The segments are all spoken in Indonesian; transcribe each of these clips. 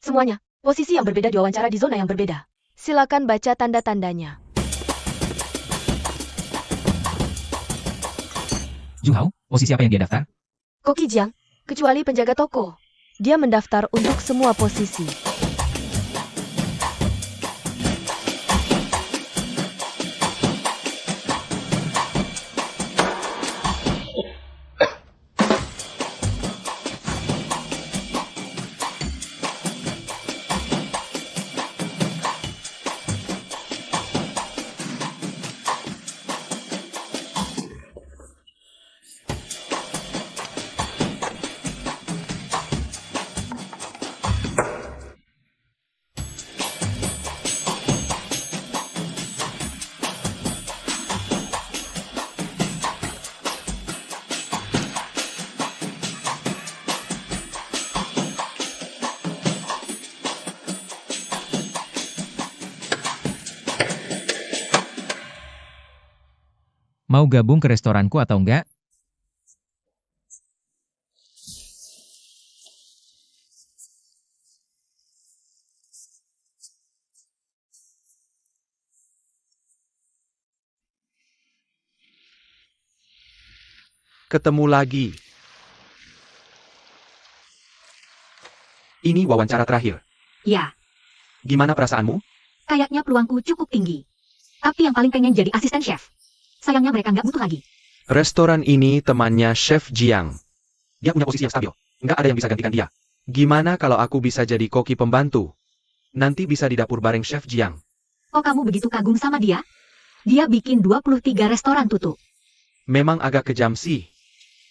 Semuanya, posisi yang berbeda diwawancara di zona yang berbeda. Silakan baca tanda-tandanya. Junghao, posisi apa yang dia daftar? Koki Jiang, kecuali penjaga toko. Dia mendaftar untuk semua posisi. Mau gabung ke restoranku atau enggak? Ketemu lagi. Ini wawancara terakhir. Ya, Gimana perasaanmu? kayaknya peluangku cukup tinggi. Tapi yang paling pengen jadi asisten chef. Sayangnya mereka nggak butuh lagi. Restoran ini temannya Chef Jiang. Dia punya posisi yang stabil. Nggak ada yang bisa gantikan dia. Gimana kalau aku bisa jadi koki pembantu? Nanti bisa di dapur bareng Chef Jiang. Oh, kamu begitu kagum sama dia? Dia bikin 23 restoran tutup. Memang agak kejam sih.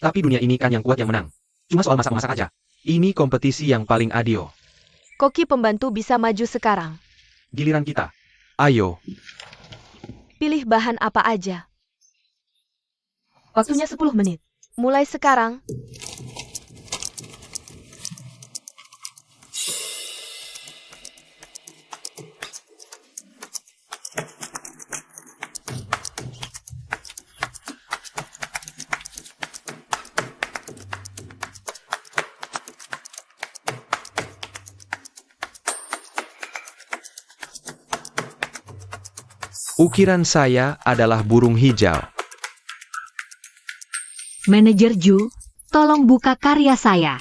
Tapi dunia ini kan yang kuat yang menang. Cuma soal masak-masak aja. Ini kompetisi yang paling adil. Koki pembantu bisa maju sekarang. Giliran kita. Ayo. Pilih bahan apa aja. Waktunya 10 menit. Mulai sekarang. Ukiran saya adalah burung hijau. Manajer Ju, tolong buka karya saya.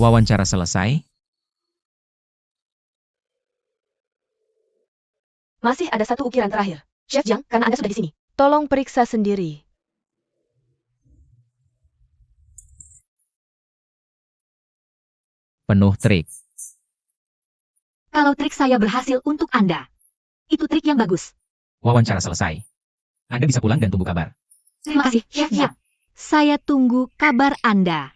Wawancara selesai? Masih ada satu ukiran terakhir. Chef Jiang, karena Anda sudah di sini. Tolong periksa sendiri. Penuh trik. Kalau trik saya berhasil untuk Anda. Itu trik yang bagus. Wawancara selesai. Anda bisa pulang dan tunggu kabar. Terima kasih, Chef Jiang. Saya tunggu kabar Anda.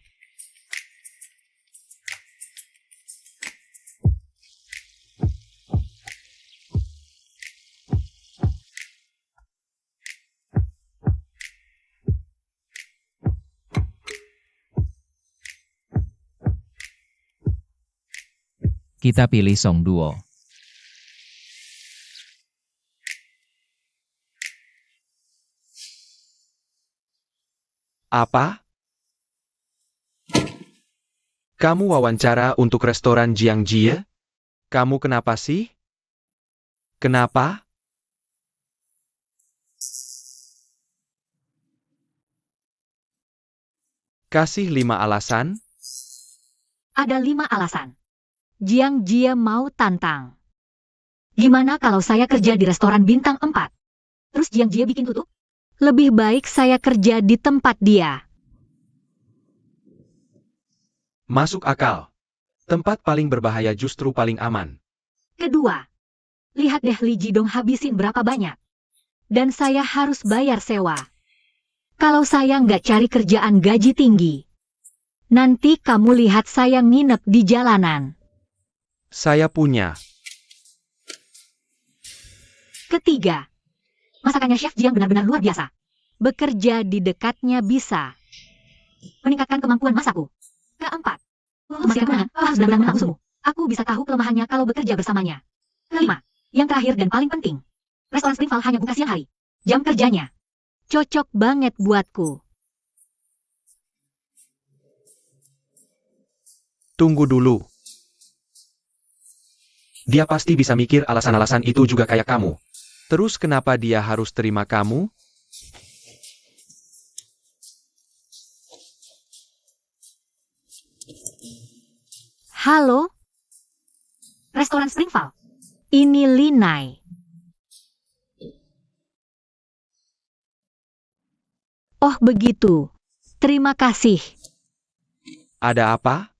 Kita pilih Song Duo. Apa? Kamu wawancara untuk restoran Jiang Jie? Kamu kenapa sih? Kenapa? Kasih 5 alasan. Ada 5 alasan. Jiang Jie mau tantang. Gimana kalau saya kerja di restoran bintang 4? Terus Jiang Jie bikin tutup? Lebih baik saya kerja di tempat dia. Masuk akal. Tempat paling berbahaya justru paling aman. Kedua, lihat deh Li Jidong habisin berapa banyak. Dan saya harus bayar sewa. Kalau saya nggak cari kerjaan gaji tinggi, nanti kamu lihat saya nginep di jalanan. Saya punya. Ketiga, masakannya Chef Jiang benar-benar luar biasa. Bekerja di dekatnya bisa meningkatkan kemampuan masakku. Keempat, untuk memastikan kemenangan, kau harus benar-benar menang musuhmu. Aku bisa tahu kelemahannya kalau bekerja bersamanya. Kelima, yang terakhir dan paling penting, restoran Springval hanya buka siang hari. Jam kerjanya cocok banget buatku. Tunggu dulu. Dia pasti bisa mikir alasan-alasan itu juga kayak kamu. Terus kenapa dia harus terima kamu? Halo? Restoran Springval. Ini Linai. Oh begitu. Terima kasih. Ada apa?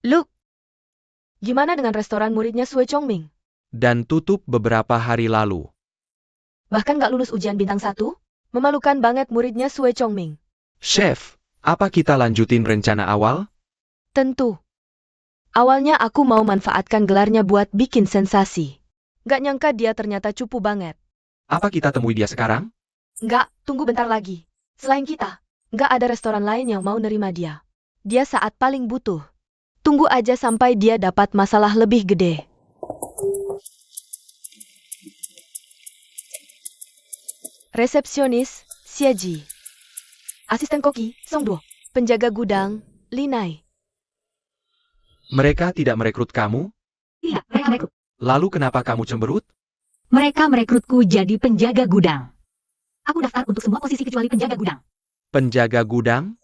Luke, gimana dengan restoran muridnya Sue Chongming? Dan tutup beberapa hari lalu. Bahkan nggak lulus ujian bintang 1? Memalukan banget muridnya Sue Chongming. Chef, apa kita lanjutin rencana awal? Tentu. Awalnya aku mau manfaatkan gelarnya buat bikin sensasi. Nggak nyangka dia ternyata cupu banget. Apa kita temui dia sekarang? Nggak, tunggu bentar lagi. Selain kita, nggak ada restoran lain yang mau nerima dia. Dia saat paling butuh. Tunggu aja sampai dia dapat masalah lebih gede. Resepsionis, Xieji. Asisten koki, Songduo. Penjaga gudang, Linai. Mereka tidak merekrut kamu? Iya, mereka merekrut. Lalu kenapa kamu cemberut? Mereka merekrutku jadi penjaga gudang. Aku daftar untuk semua posisi kecuali penjaga gudang. Penjaga gudang?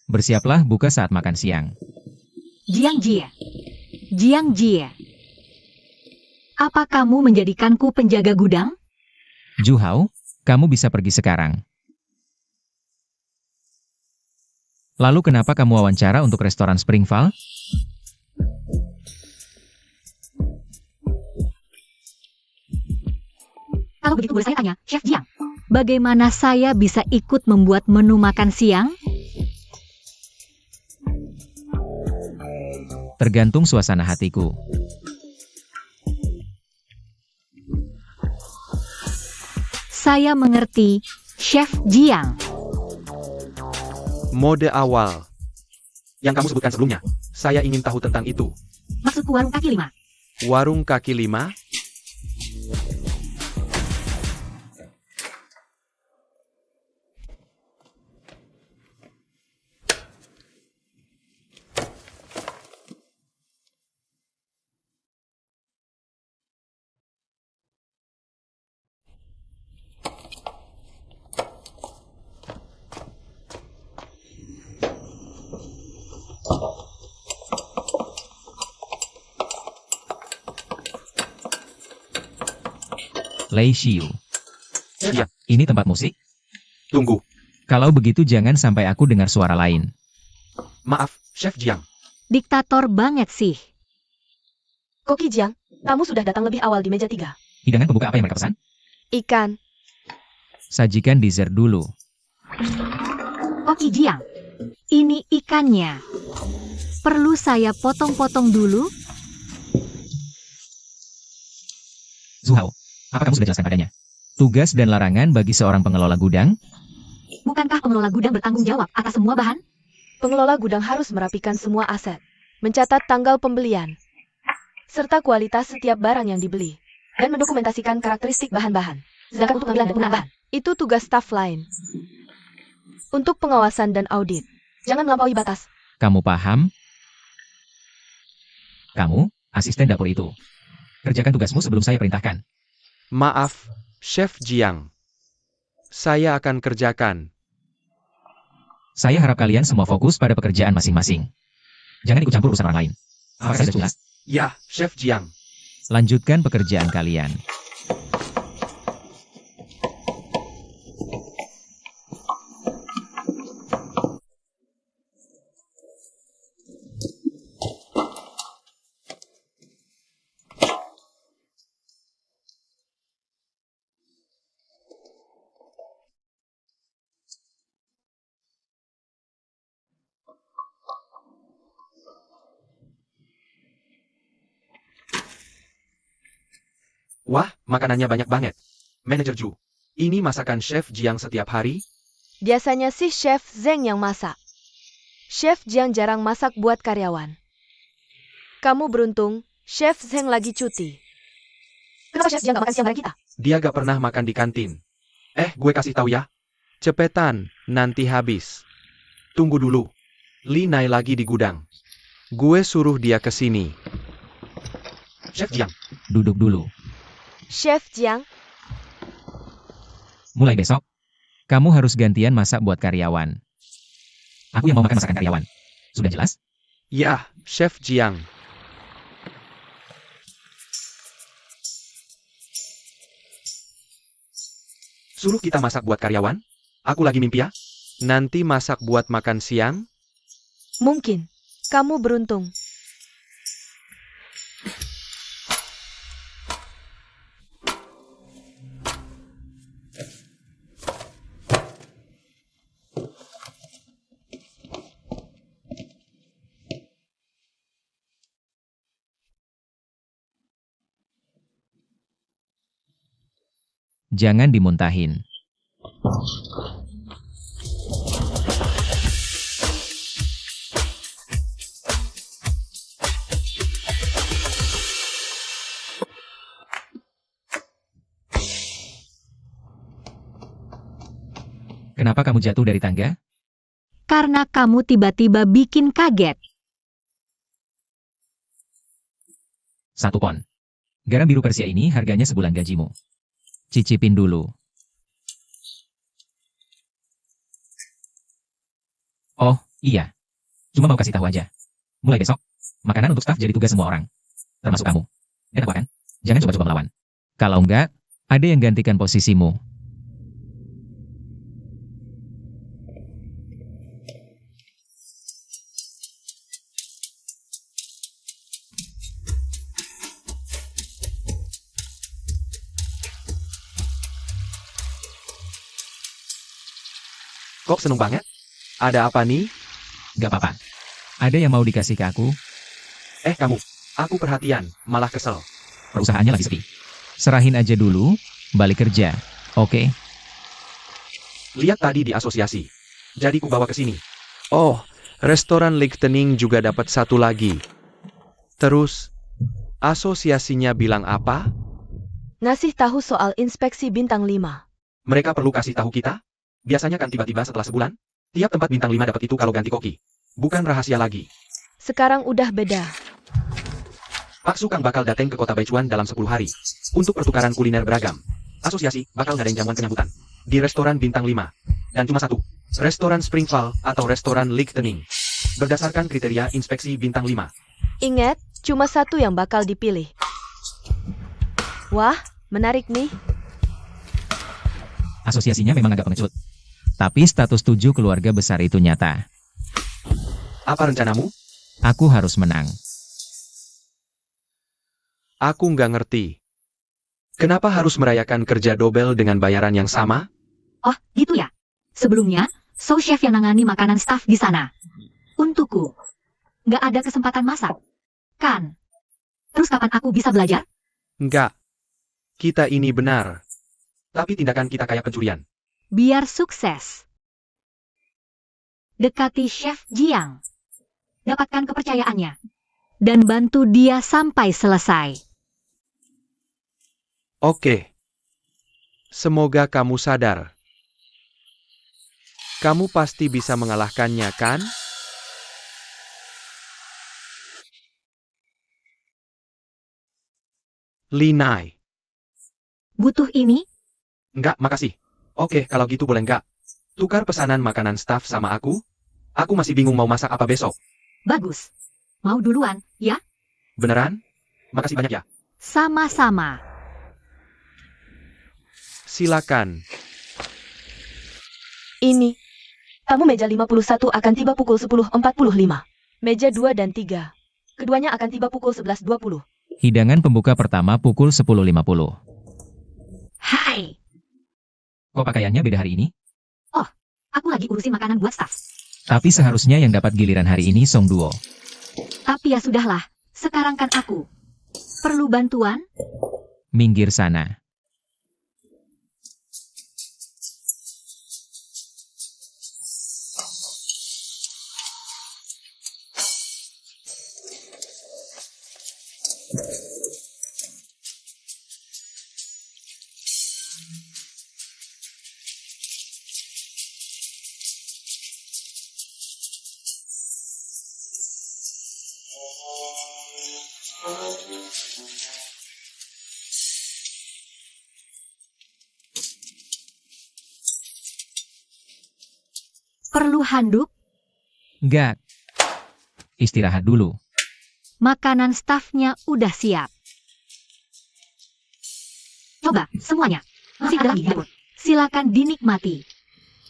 Bersiaplah buka saat makan siang. Jiang Jie. Jiang Jie. Apa kamu menjadikanku penjaga gudang? Zhu Hao, kamu bisa pergi sekarang. Lalu kenapa kamu wawancara untuk restoran Springval? Kalau begitu boleh saya tanya, Chef Jiang, bagaimana saya bisa ikut membuat menu makan siang? Tergantung suasana hatiku. Saya mengerti, Chef Jiang. Mode awal. Yang kamu sebutkan sebelumnya. Saya ingin tahu tentang itu. Maksudku warung kaki 5. Warung kaki 5? Lei Xiu. Iya. Ini tempat musik? Tunggu. Kalau begitu jangan sampai aku dengar suara lain. Maaf, Chef Jiang. Diktator banget sih. Koki Jiang, kamu sudah datang lebih awal di meja 3. Hidangan pembuka apa yang mereka pesan? Ikan. Sajikan dessert dulu. Koki Jiang, ini ikannya. Perlu saya potong-potong dulu? Zhu Hao, apa kamu sudah jelaskan padanya? Tugas dan larangan bagi seorang pengelola gudang? Bukankah pengelola gudang bertanggung jawab atas semua bahan? Pengelola gudang harus merapikan semua aset, mencatat tanggal pembelian, serta kualitas setiap barang yang dibeli, dan mendokumentasikan karakteristik bahan-bahan. Sedangkan untuk pengambilan dan penambahan, itu tugas staf lain. Untuk pengawasan dan audit, jangan melampaui batas. Kamu paham? Kamu, asisten dapur itu. Kerjakan tugasmu sebelum saya perintahkan. Maaf, Chef Jiang. Saya akan kerjakan. Saya harap kalian semua fokus pada pekerjaan masing-masing. Jangan ikut campur urusan orang lain. Apakah saya sudah jelas? Ya, Chef Jiang. Lanjutkan pekerjaan kalian. Wah, makanannya banyak banget. Manajer Ju, ini masakan Chef Jiang setiap hari? Biasanya sih Chef Zeng yang masak. Chef Jiang jarang masak buat karyawan. Kamu beruntung, Chef Zeng lagi cuti. Kenapa Chef Jiang gak makan siang bareng kita? Dia gak pernah makan di kantin. Gue kasih tahu ya. Cepetan, nanti habis. Tunggu dulu. Li Nai lagi di gudang. Gue suruh dia ke sini. Chef Jiang, Duduk dulu. Chef Jiang, Mulai besok, kamu harus gantian masak buat karyawan. Aku yang mau makan masakan karyawan. Sudah jelas? ya, Chef Jiang. Suruh kita masak buat karyawan? Aku lagi mimpi ya? Nanti masak buat makan siang? mungkin. Kamu beruntung. Jangan dimuntahin. Kenapa kamu jatuh dari tangga? Karena kamu tiba-tiba bikin kaget. 1 pon. Garam biru Persia ini harganya sebulan gajimu. Cicipin dulu. Oh, iya. Cuma mau kasih tahu aja. Mulai besok, makanan untuk staf jadi tugas semua orang. Termasuk kamu. Enak kan? Jangan coba-coba melawan. Kalau enggak, ada yang gantikan posisimu. Kok seneng banget? Ada apa nih? Gak apa-apa. Ada yang mau dikasih ke aku, Kamu. Aku perhatian, malah kesel. perusahaannya lagi sepi. Serahin aja dulu, balik kerja. Oke? Lihat tadi di asosiasi. Jadi ku bawa ke sini. Oh, restoran Lichtenning juga dapat 1 lagi. Terus, asosiasinya bilang apa? Ngasih tahu soal inspeksi bintang 5. Mereka perlu kasih tahu kita? Biasanya kan tiba-tiba setelah sebulan? Tiap tempat bintang 5 dapat itu kalau ganti koki. Bukan rahasia lagi. Sekarang udah beda. Pak Sukang bakal datang ke kota Baichuan dalam 10 hari. Untuk pertukaran kuliner beragam. Asosiasi bakal ngadain jamuan penyambutan. Di restoran bintang 5. Dan cuma 1. Restoran Springval atau restoran Lichtenning. Berdasarkan kriteria inspeksi bintang 5. Ingat, cuma 1 yang bakal dipilih. Wah, menarik nih. Asosiasinya memang agak pengecut. Tapi status 7 keluarga besar itu nyata. Apa rencanamu? Aku harus menang. Aku nggak ngerti. Kenapa harus merayakan kerja double dengan bayaran yang sama? Oh, gitu ya. Sebelumnya, sous chef yang nangani makanan staf di sana. Untukku. Nggak ada kesempatan masak. Kan? Terus kapan aku bisa belajar? Nggak. Kita ini benar. Tapi tindakan kita kayak pencurian. Biar sukses. Dekati Chef Jiang. Dapatkan kepercayaannya. Dan bantu dia sampai selesai. Oke. Semoga kamu sadar. Kamu pasti bisa mengalahkannya, kan? Li Nai. Butuh ini? Nggak, makasih. Oke, kalau gitu boleh nggak? Tukar pesanan makanan staf sama aku? Aku masih bingung mau masak apa besok. Bagus. Mau duluan, ya? Beneran? Makasih banyak ya. Sama-sama. Silakan. Ini. Tamu meja 51 akan tiba pukul 10.45. Meja 2 dan 3. Keduanya akan tiba pukul 11.20. Hidangan pembuka pertama pukul 10.50. Hai. Kok pakaiannya beda hari ini? Aku lagi urusin makanan buat staf. Tapi seharusnya yang dapat giliran hari ini Song Duo. Tapi ya sudahlah. Sekarang kan aku. Perlu bantuan? Minggir sana. Perlu handuk? Enggak. Istirahat dulu. Makanan stafnya udah siap. Coba, semuanya. Masih ada lagi di dapur. Silakan dinikmati.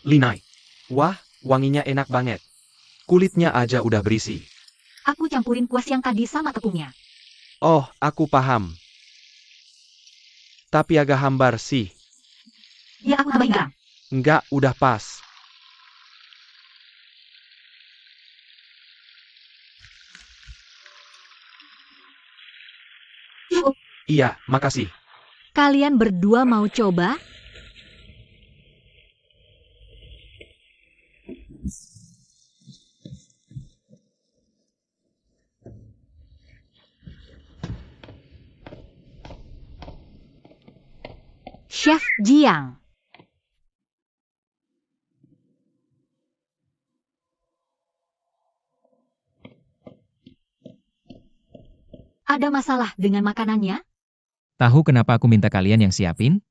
Linai. Wah, wanginya enak banget. Kulitnya aja udah berisi. Aku campurin kuas yang tadi sama tepungnya. Oh, aku paham. Tapi agak hambar sih. Ya aku tambahin garam. Enggak, udah pas. Cukup. Iya, makasih. Kalian berdua mau coba? Chef Jiang. Ada masalah dengan makanannya? Tahu kenapa aku minta kalian yang siapin?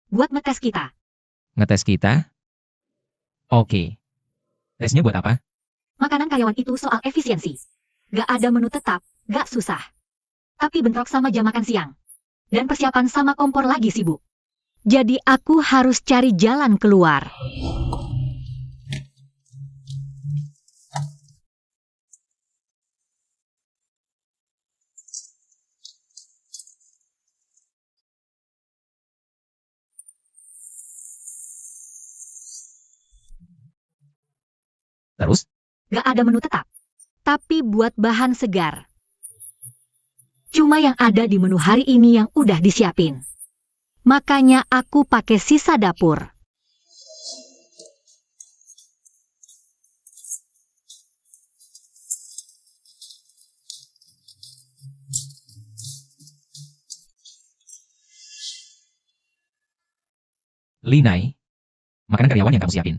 Buat ngetes kita. Ngetes kita? Oke. Tesnya buat apa? Makanan karyawan itu soal efisiensi. Gak ada menu tetap, gak susah. Tapi bentrok sama jam makan siang. Dan persiapan sama kompor lagi sibuk. Jadi aku harus cari jalan keluar. Terus? Gak ada menu tetap. Tapi buat bahan segar. Cuma yang ada di menu hari ini yang udah disiapin. Makanya aku pakai sisa dapur. Linai, makanan karyawan yang kamu siapin.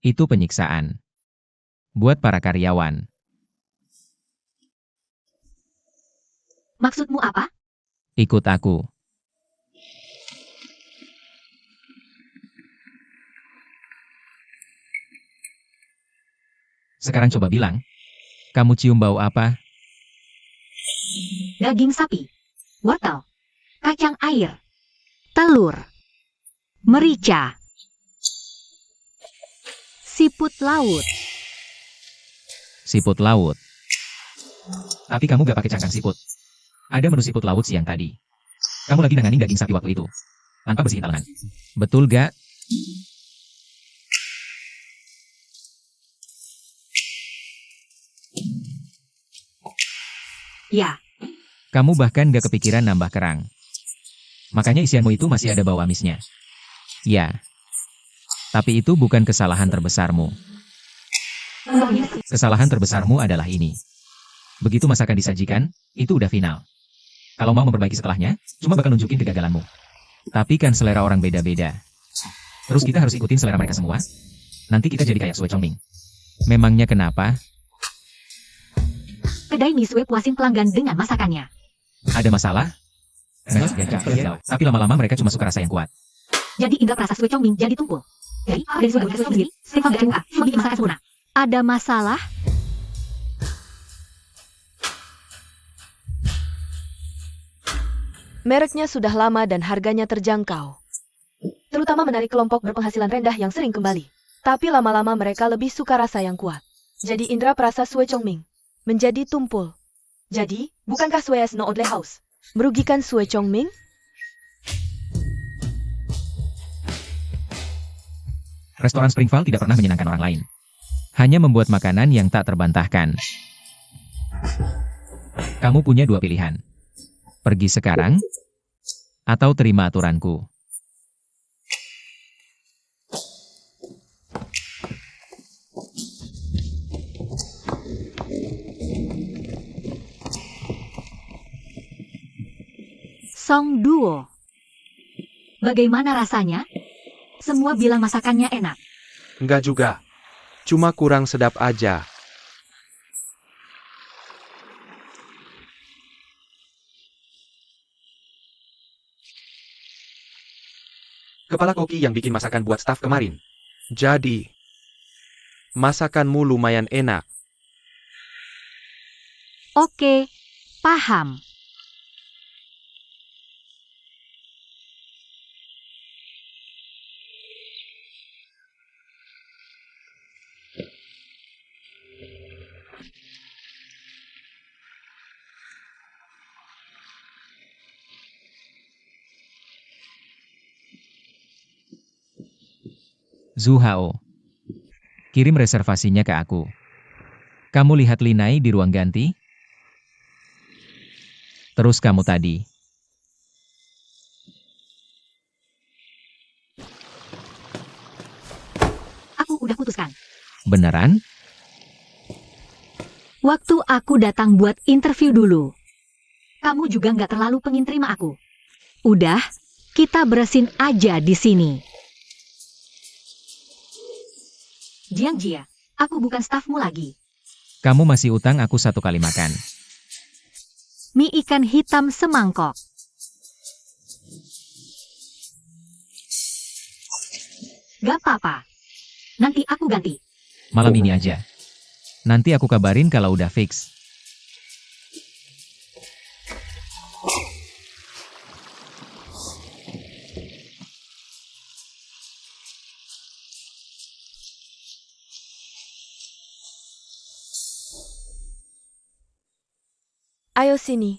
Itu penyiksaan. Buat para karyawan. Maksudmu apa? Ikut aku. Sekarang coba bilang, kamu cium bau apa? Daging sapi, wortel, kacang air, telur, merica, siput laut. Siput laut. Tapi kamu gak pakai cangkang siput. Ada menu siput laut siang tadi. Kamu lagi nanganin daging sapi waktu itu. Tanpa bersihin tangan. Betul gak? Ya, Kamu bahkan gak kepikiran nambah kerang. Makanya isianmu itu masih ada bau amisnya. Ya. Tapi itu bukan kesalahan terbesarmu. Kesalahan terbesarmu adalah ini. Begitu masakan disajikan, itu udah final. Kalau mau memperbaiki setelahnya, cuma bakal nunjukin kegagalanmu. Tapi kan selera orang beda-beda. Terus kita harus ikutin selera mereka semua? Nanti kita jadi kayak Sue Chongming. Memangnya kenapa? kedai mie Sue puasin pelanggan dengan masakannya. Ada masalah? Tapi lama-lama mereka cuma suka rasa yang kuat. Jadi indra perasa Sue Chongming jadi tumpul. Jadi, dari Sue Chongming sendiri, Stefan gak cuma bikin masakan sempurna. Ada masalah? Mereknya sudah lama dan harganya terjangkau. Terutama menarik kelompok berpenghasilan rendah yang sering kembali. Tapi lama-lama mereka lebih suka rasa yang kuat. Jadi indra perasa Sue Chongming menjadi tumpul. Jadi, bukankah Sue No Odle House merugikan Sue Chongming? Restoran Springval tidak pernah menyenangkan orang lain. Hanya membuat makanan yang tak terbantahkan. Kamu punya dua pilihan. Pergi sekarang, atau terima aturanku. Song Duo. Bagaimana rasanya? Semua bilang masakannya enak. Enggak juga. Cuma kurang sedap aja. Kepala koki yang bikin masakan buat staf kemarin. Jadi, masakanmu lumayan enak. Oke, paham. Zhu Hao. Kirim reservasinya ke aku. Kamu lihat Linai di ruang ganti? Terus kamu tadi. Aku udah putuskan. Beneran? Waktu aku datang buat interview dulu. Kamu juga nggak terlalu pengen terima aku. Udah, kita beresin aja di sini. Jiang Jia, aku bukan stafmu lagi. Kamu masih utang aku 1 kali makan. Mie ikan hitam semangkok. Gak apa-apa. Nanti aku ganti. Malam ini aja. Nanti aku kabarin kalau udah fix. Ayo sini.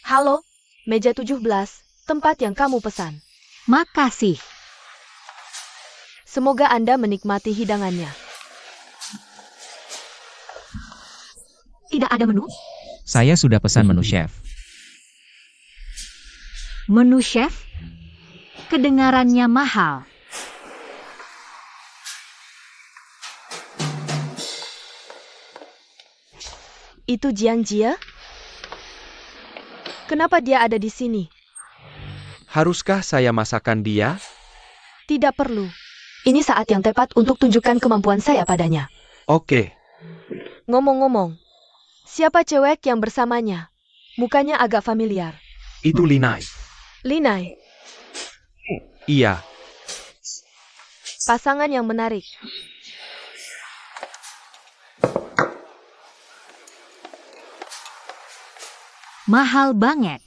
Halo, meja 17, tempat yang kamu pesan. Makasih. Semoga Anda menikmati hidangannya. Tidak ada menu? Saya sudah pesan menu chef. Menu chef? Kedengarannya mahal. Itu Jiang Jia? Kenapa dia ada di sini? Haruskah saya masakan dia? Tidak perlu. Ini saat yang tepat untuk tunjukkan kemampuan saya padanya. Oke, Ngomong-ngomong, siapa cewek yang bersamanya? Mukanya agak familiar. itu Linai. Linai, Iya, pasangan yang menarik. Mahal banget.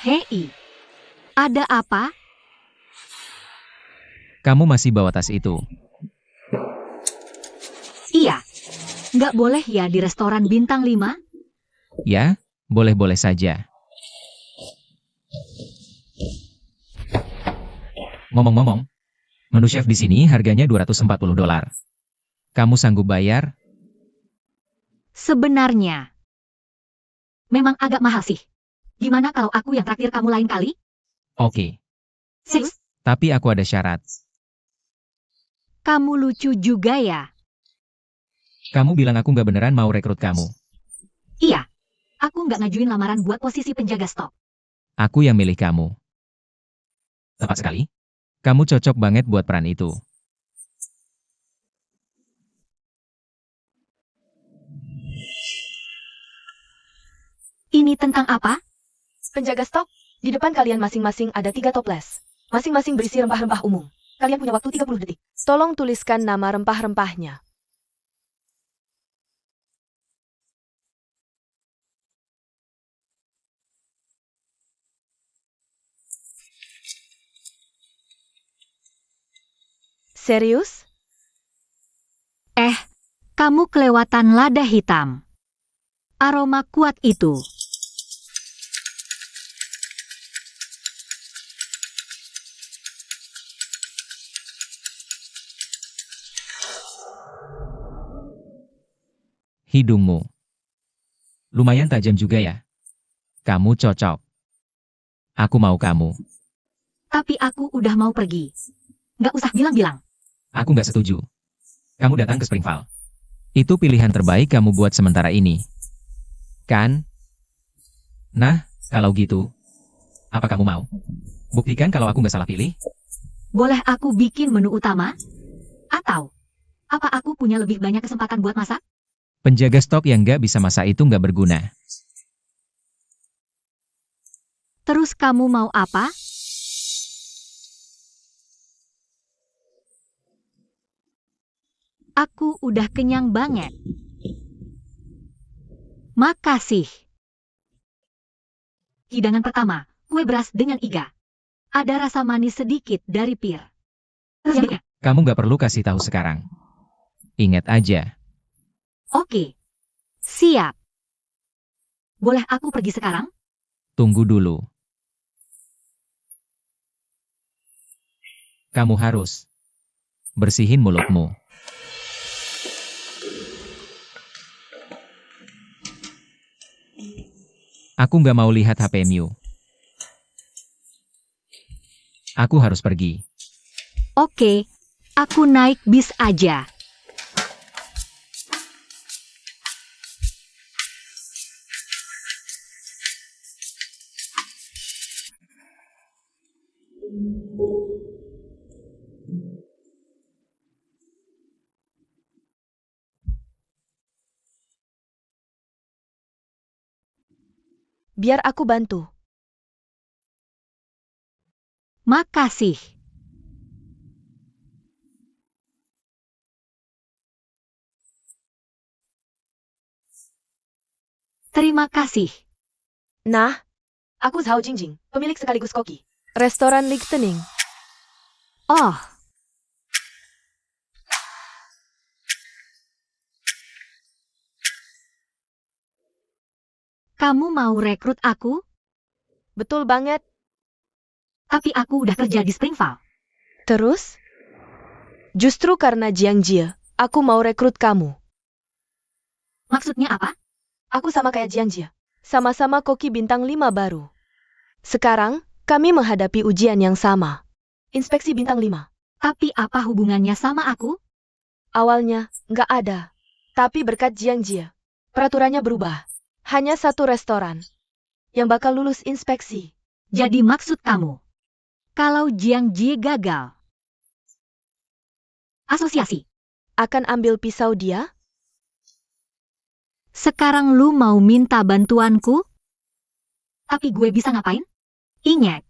Hei, ada apa? Kamu masih bawa tas itu. Iya, nggak boleh ya di restoran bintang 5? Ya, boleh-boleh saja. Ngomong-ngomong, menu chef di sini harganya $240. Kamu sanggup bayar? Sebenarnya, memang agak mahal sih. Gimana kalau aku yang traktir kamu lain kali? Oke, Serius? tapi aku ada syarat. Kamu lucu juga ya? Kamu bilang aku nggak beneran mau rekrut kamu. Iya, aku nggak ngajuin lamaran buat posisi penjaga stok. Aku yang milih kamu. Tepat sekali. Kamu cocok banget buat peran itu. Ini tentang apa? Penjaga stok, di depan kalian masing-masing ada 3 toples. Masing-masing berisi rempah-rempah umum. Kalian punya waktu 30 detik. Tolong tuliskan nama rempah-rempahnya. Serius? Kamu kelewatan lada hitam. Aroma kuat itu. Hidungmu. Lumayan tajam juga ya. Kamu cocok. Aku mau kamu. Tapi aku udah mau pergi. Nggak usah bilang-bilang. Aku nggak setuju. Kamu datang ke Springvale. Itu pilihan terbaik kamu buat sementara ini. Kan? Nah, kalau gitu, apa kamu mau? Buktikan kalau aku nggak salah pilih. Boleh aku bikin menu utama? Atau, apa aku punya lebih banyak kesempatan buat masak? Penjaga stok yang nggak bisa masak itu nggak berguna. Terus kamu mau apa? Aku udah kenyang banget. Makasih. Hidangan pertama, kue beras dengan iga. Ada rasa manis sedikit dari pir. Terus Kamu nggak perlu kasih tahu sekarang. Ingat aja. oke. Siap. Boleh aku pergi sekarang? Tunggu dulu. Kamu harus bersihin mulutmu. Aku nggak mau lihat HP-mu. Aku harus pergi. Oke. Aku naik bis aja. Biar aku bantu. Makasih. Terima kasih. Nah, Aku Zhao Jingjing, pemilik sekaligus koki. restoran Lichtenning. Oh, kamu mau rekrut aku? Betul banget. Tapi aku udah kerja di Springvale. Terus? Justru karena Jiang Jie, aku mau rekrut kamu. Maksudnya apa? Aku sama kayak Jiang Jie. Sama-sama koki bintang 5 baru. Sekarang, kami menghadapi ujian yang sama. Inspeksi bintang 5. Tapi apa hubungannya sama aku? Awalnya, nggak ada. Tapi berkat Jiang Jie, Peraturannya berubah. hanya satu restoran yang bakal lulus inspeksi. Jadi maksud kamu, kalau Jiang Jie gagal, asosiasi, Akan ambil pisau dia? sekarang lu mau minta bantuanku? Tapi gue bisa ngapain? Ingat,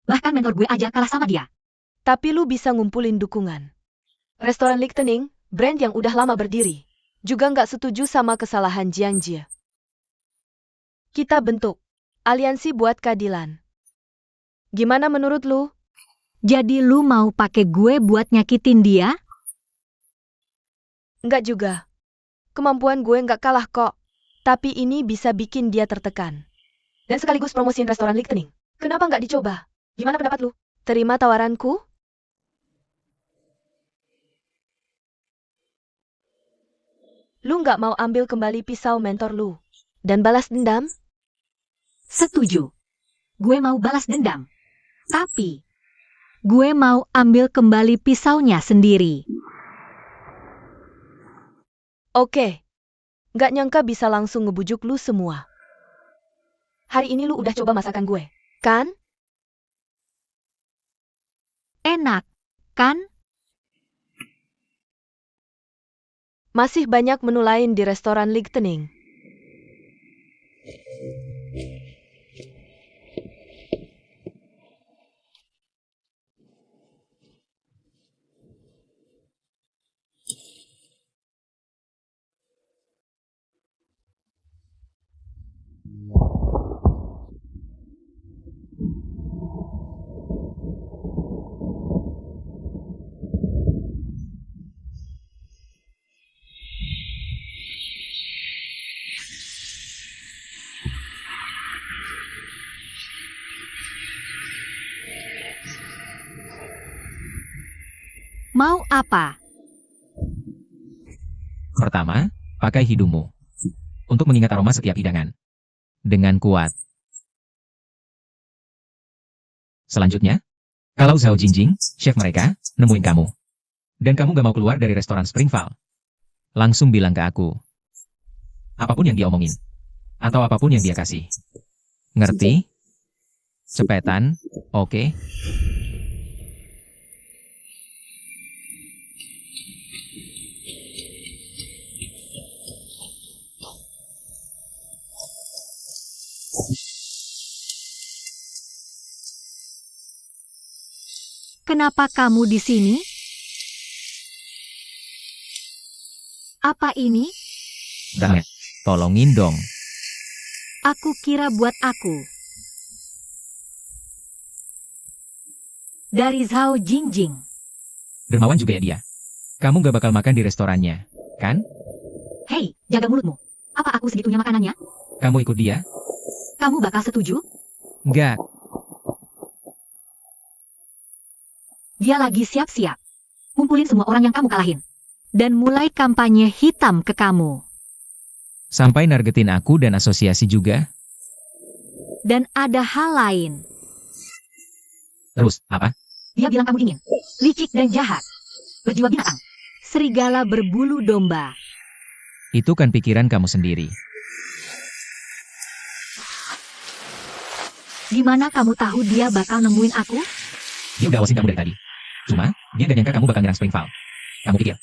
bahkan mentor gue aja kalah sama dia. Tapi lu bisa ngumpulin dukungan. Restoran Lichtenning, brand yang udah lama berdiri. Juga nggak setuju sama kesalahan Jiang Jie. Kita bentuk aliansi buat keadilan. Gimana menurut lu? Jadi lu mau pakai gue buat nyakitin dia? Nggak juga. Kemampuan gue nggak kalah kok. Tapi ini bisa bikin dia tertekan. Dan sekaligus promosiin restoran Lichtenning. Kenapa nggak dicoba? Gimana pendapat lu? Terima tawaranku? Lu nggak mau ambil kembali pisau mentor lu? Dan balas dendam? Setuju. Gue mau balas dendam. Tapi, gue mau ambil kembali pisaunya sendiri. Oke. Nggak nyangka bisa langsung ngebujuk lu semua. Hari ini lu udah coba masakan gue. Kan? Enak, kan? Masih banyak menu lain di restoran Lichtenning. Mau apa? Pertama, pakai hidungmu untuk mengingat aroma setiap hidangan dengan kuat. Selanjutnya, kalau Zhao Jingjing, chef mereka, nemuin kamu, dan kamu gak mau keluar dari restoran Springvale, langsung bilang ke aku. Apapun yang dia omongin, Atau apapun yang dia kasih. Ngerti? Cepetan, oke? Kenapa kamu di sini? Apa ini? Banget. Tolongin dong. Aku kira buat aku. Dari Zhao Jingjing. Dermawan juga ya dia. Kamu gak bakal makan di restorannya, kan? Hei, jaga mulutmu. Apa aku segitunya makanannya? Kamu ikut dia? Kamu bakal setuju? Enggak. Dia lagi siap-siap. Kumpulin semua orang yang kamu kalahin. Dan mulai kampanye hitam ke kamu. Sampai nargetin aku dan asosiasi juga? Dan ada hal lain. Terus, apa? Dia bilang kamu dingin, licik dan jahat. Berjiwa binatang. Serigala berbulu domba. Itu kan pikiran kamu sendiri. Gimana kamu tahu dia bakal nemuin aku? Dia udah awasin kamu dari tadi. Cuma, dia gak nyangka kamu bakal nyerang Springval. Kamu pikir,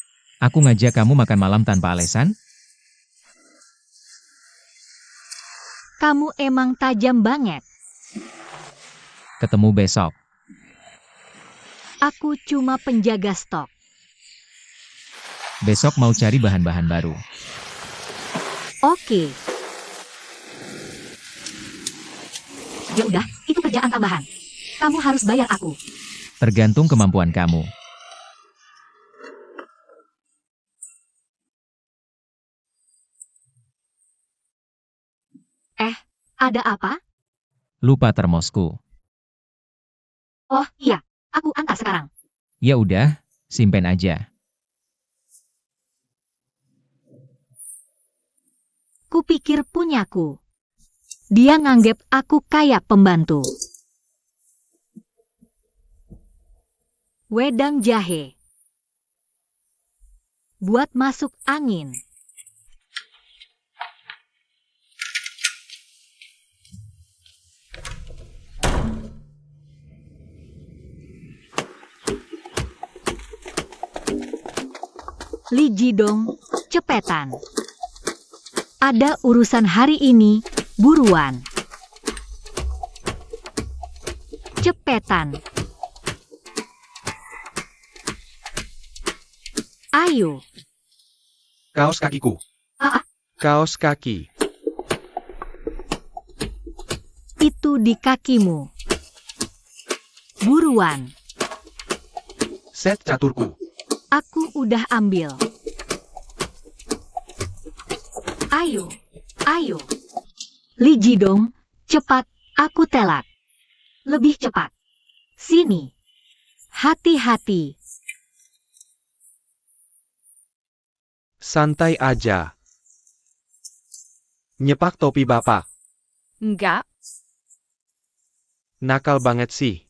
aku ngajak kamu makan malam tanpa alasan? Kamu emang tajam banget. Ketemu besok. Aku cuma penjaga stok. Besok mau cari bahan-bahan baru. Oke. Ya udah, itu kerjaan tambahan. Kamu harus bayar aku. Tergantung kemampuan kamu. Ada apa? Lupa termosku. Oh, iya. Aku antar sekarang. Ya udah, simpen aja. Kupikir punyaku. Dia nganggep aku kayak pembantu. Wedang jahe. Buat masuk angin. Li Jidong, cepetan. Ada urusan hari ini, buruan. Cepetan. Ayo. Kaos kakiku. Ah. Kaos kaki. Itu di kakimu. Buruan. Set caturku. Aku udah ambil. Ayo, ayo. Li Jidong, cepat, aku telat. Lebih cepat. Sini. Hati-hati. Santai aja. Nyepak topi bapak. Enggak. Nakal banget sih.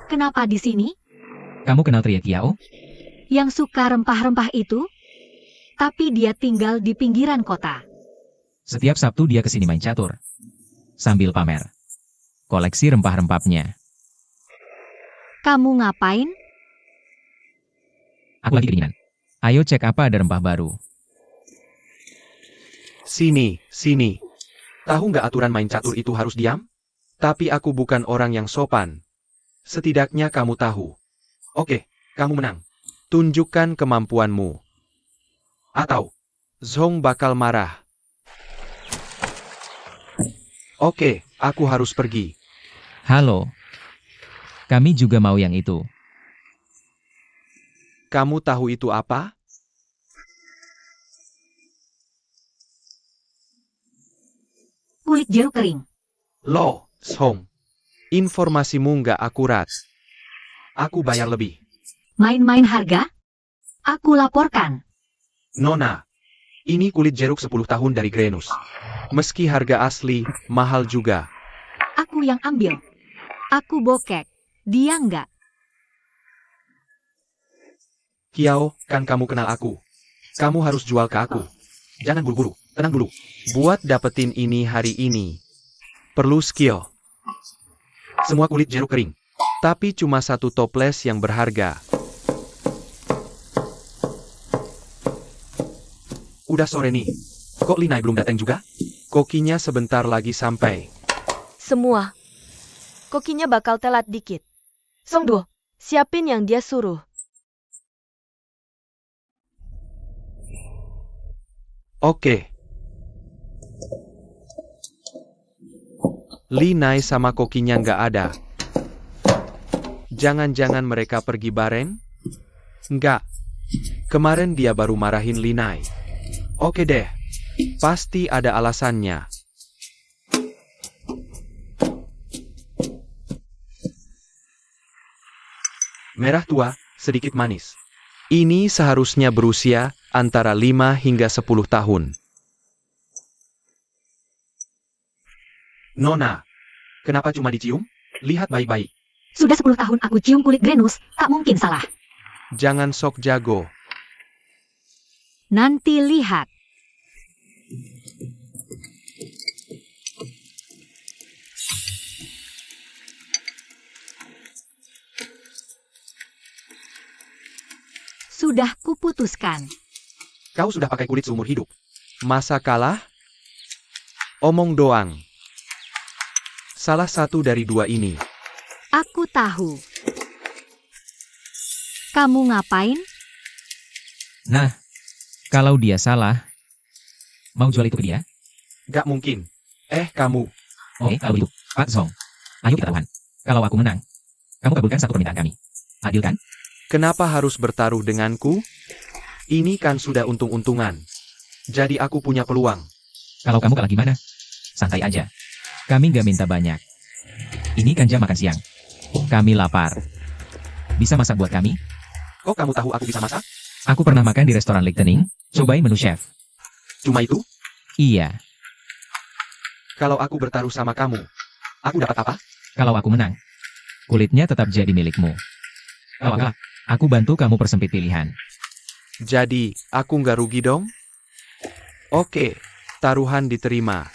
Kenapa di sini? Kamu kenal Tria Kiao? Yang suka rempah-rempah itu? Tapi dia tinggal di pinggiran kota. Setiap Sabtu dia kesini main catur. Sambil pamer. Koleksi rempah-rempahnya. Kamu ngapain? Aku lagi kedinginan. Ayo cek apa ada rempah baru. Sini, sini. Tahu nggak aturan main catur itu harus diam? Tapi aku bukan orang yang sopan. Setidaknya kamu tahu. Oke, kamu menang. Tunjukkan kemampuanmu. Atau, Zhong bakal marah. Oke, aku harus pergi. Halo. Kami juga mau yang itu. Kamu tahu itu apa? Kulit jeruk kering. Loh, Zhong. Informasimu nggak akurat. Aku bayar lebih. Main-main harga? Aku laporkan. Nona, ini kulit jeruk 10 tahun dari Grenus. Meski harga asli, mahal juga. Aku yang ambil. Aku bokek. Dia enggak. Kiao, kan kamu kenal aku. Kamu harus jual ke aku. Jangan buru-buru, tenang dulu. Buat dapetin ini hari ini, perlu skill. Semua kulit jeruk kering. Tapi cuma satu toples yang berharga. Udah sore nih. Kok Linai belum datang juga? Kokinya sebentar lagi sampai. Semua. Kokinya bakal telat dikit. Songduo, Siapin yang dia suruh. Oke. Linai sama kokinya nggak ada. Jangan-jangan mereka pergi bareng? Nggak. Kemarin dia baru marahin Linai. Oke deh. Pasti ada alasannya. Merah tua, sedikit manis. Ini seharusnya berusia antara 5 hingga 10 tahun. Nona, kenapa cuma dicium? Lihat baik-baik. Sudah 10 tahun aku cium kulit Grenus, tak mungkin salah. Jangan sok jago. Nanti lihat. Sudah kuputuskan. Kau sudah pakai kulit seumur hidup. Masa kalah? Omong doang. Salah satu dari dua ini. Aku tahu. Kamu ngapain? Nah, kalau dia salah, mau jual itu ke dia? Gak mungkin. Kamu. Oke, kalau begitu, Pak Zong. Ayo kita taruhan. Kalau aku menang, kamu kabulkan satu permintaan kami. Adil kan? Kenapa harus bertaruh denganku? Ini kan sudah untung-untungan. Jadi aku punya peluang. Kalau kamu kalah gimana? Santai aja. Kami gak minta banyak. Ini kan jam makan siang. Kami lapar. Bisa masak buat kami? Kok kamu tahu aku bisa masak? Aku pernah makan di restoran Lightening. Cobain menu chef. Cuma itu? Iya, Kalau aku bertaruh sama kamu, aku dapat apa? kalau aku menang, kulitnya tetap jadi milikmu. Kalau kalah, aku bantu kamu persempit pilihan. Jadi, aku nggak rugi dong? Oke, taruhan diterima.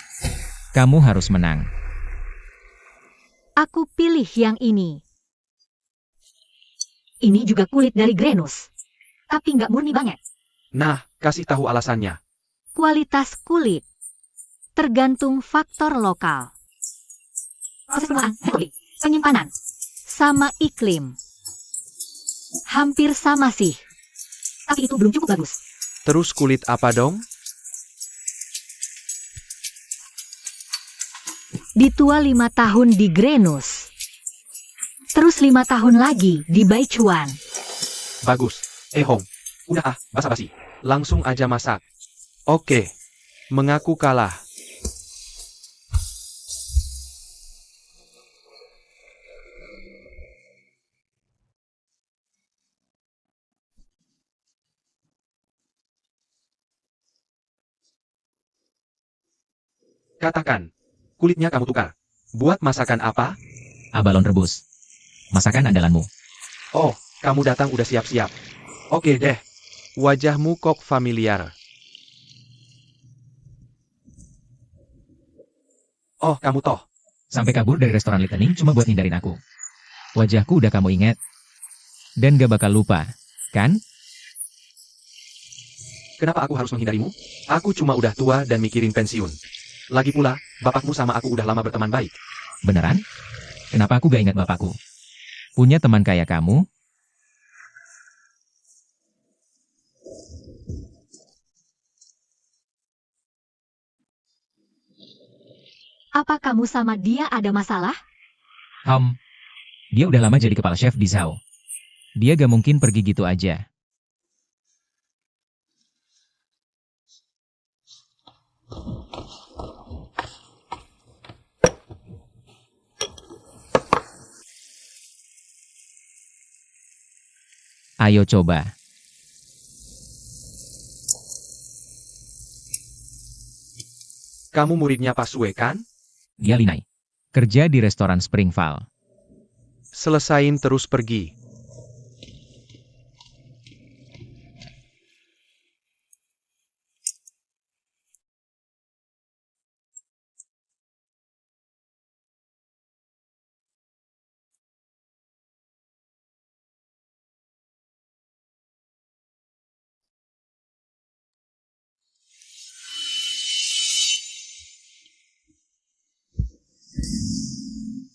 Kamu harus menang. Aku pilih yang ini. Ini juga kulit dari Grenus. Tapi nggak murni banget. Nah, kasih tahu alasannya. Kualitas kulit. Tergantung faktor lokal. Proses pengolahan, metode, penyimpanan. Sama iklim. Hampir sama sih. Tapi itu belum cukup bagus. Terus kulit apa dong? Ditua 5 tahun di Grenus. Terus 5 tahun lagi di Baichuan. Bagus. Hong. Udah basa-basi. Langsung aja masak. Oke. Mengaku kalah. Katakan. Kulitnya kamu tukar. Buat masakan apa? Abalon rebus. Masakan andalanmu. Oh, kamu datang udah siap-siap. Oke deh. Wajahmu kok familiar. Oh, kamu toh. Sampai kabur dari restoran Lightening cuma buat hindarin aku. Wajahku udah kamu ingat. Dan gak bakal lupa, kan? Kenapa aku harus menghindarimu? Aku cuma udah tua dan mikirin pensiun. Lagi pula, bapakmu sama aku udah lama berteman baik. Beneran? Kenapa aku gak ingat bapakku? Punya teman kayak kamu? Apa kamu sama dia ada masalah? Dia udah lama jadi kepala chef di Zhao. Dia gak mungkin pergi gitu aja. Ayo coba. Kamu muridnya Pak Sue kan? Dia Linai. Kerja di restoran Springval. Selesain terus pergi.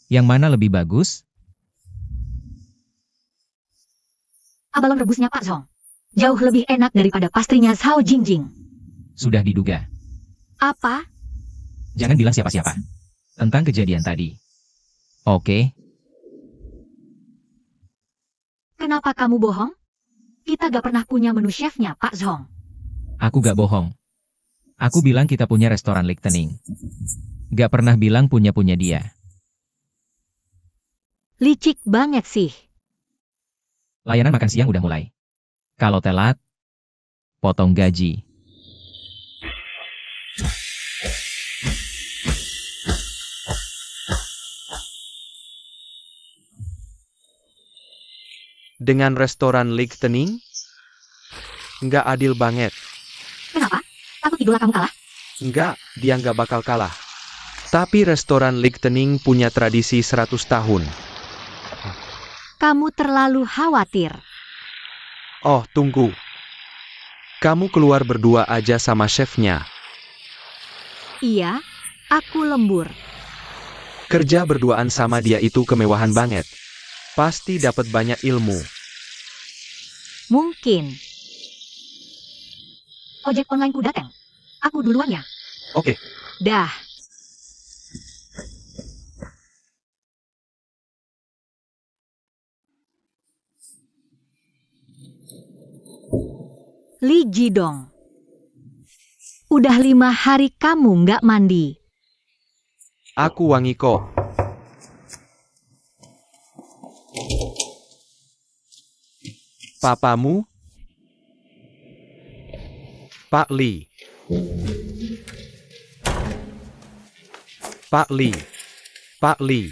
Yang mana lebih bagus? Abalon rebusnya Pak Zhong. Jauh lebih enak daripada pastrinya Zhao Jingjing. Sudah diduga. Apa? Jangan bilang siapa-siapa. Tentang kejadian tadi. Oke, Kenapa kamu bohong? Kita gak pernah punya menu chefnya Pak Zhong. aku gak bohong. Aku bilang kita punya restoran Lichtening. Gak pernah bilang punya-punya dia. Licik banget sih. Layanan makan siang udah mulai. Kalau telat, potong gaji. Dengan restoran Lichtening? Nggak adil banget. Kenapa? Takut idola kamu kalah? Nggak, dia nggak bakal kalah. Tapi restoran Lichtening punya tradisi 100 tahun. Kamu terlalu khawatir. Oh, tunggu. Kamu keluar berdua aja sama chefnya. Iya, aku lembur. Kerja berduaan sama dia itu kemewahan banget. Pasti dapat banyak ilmu. Mungkin. Ojek online ku datang. Aku duluan ya. Oke, Dah. Li Jidong. Udah 5 hari kamu nggak mandi. aku wangi kok. Papamu? Pak Li. Pak Li. Pak Li.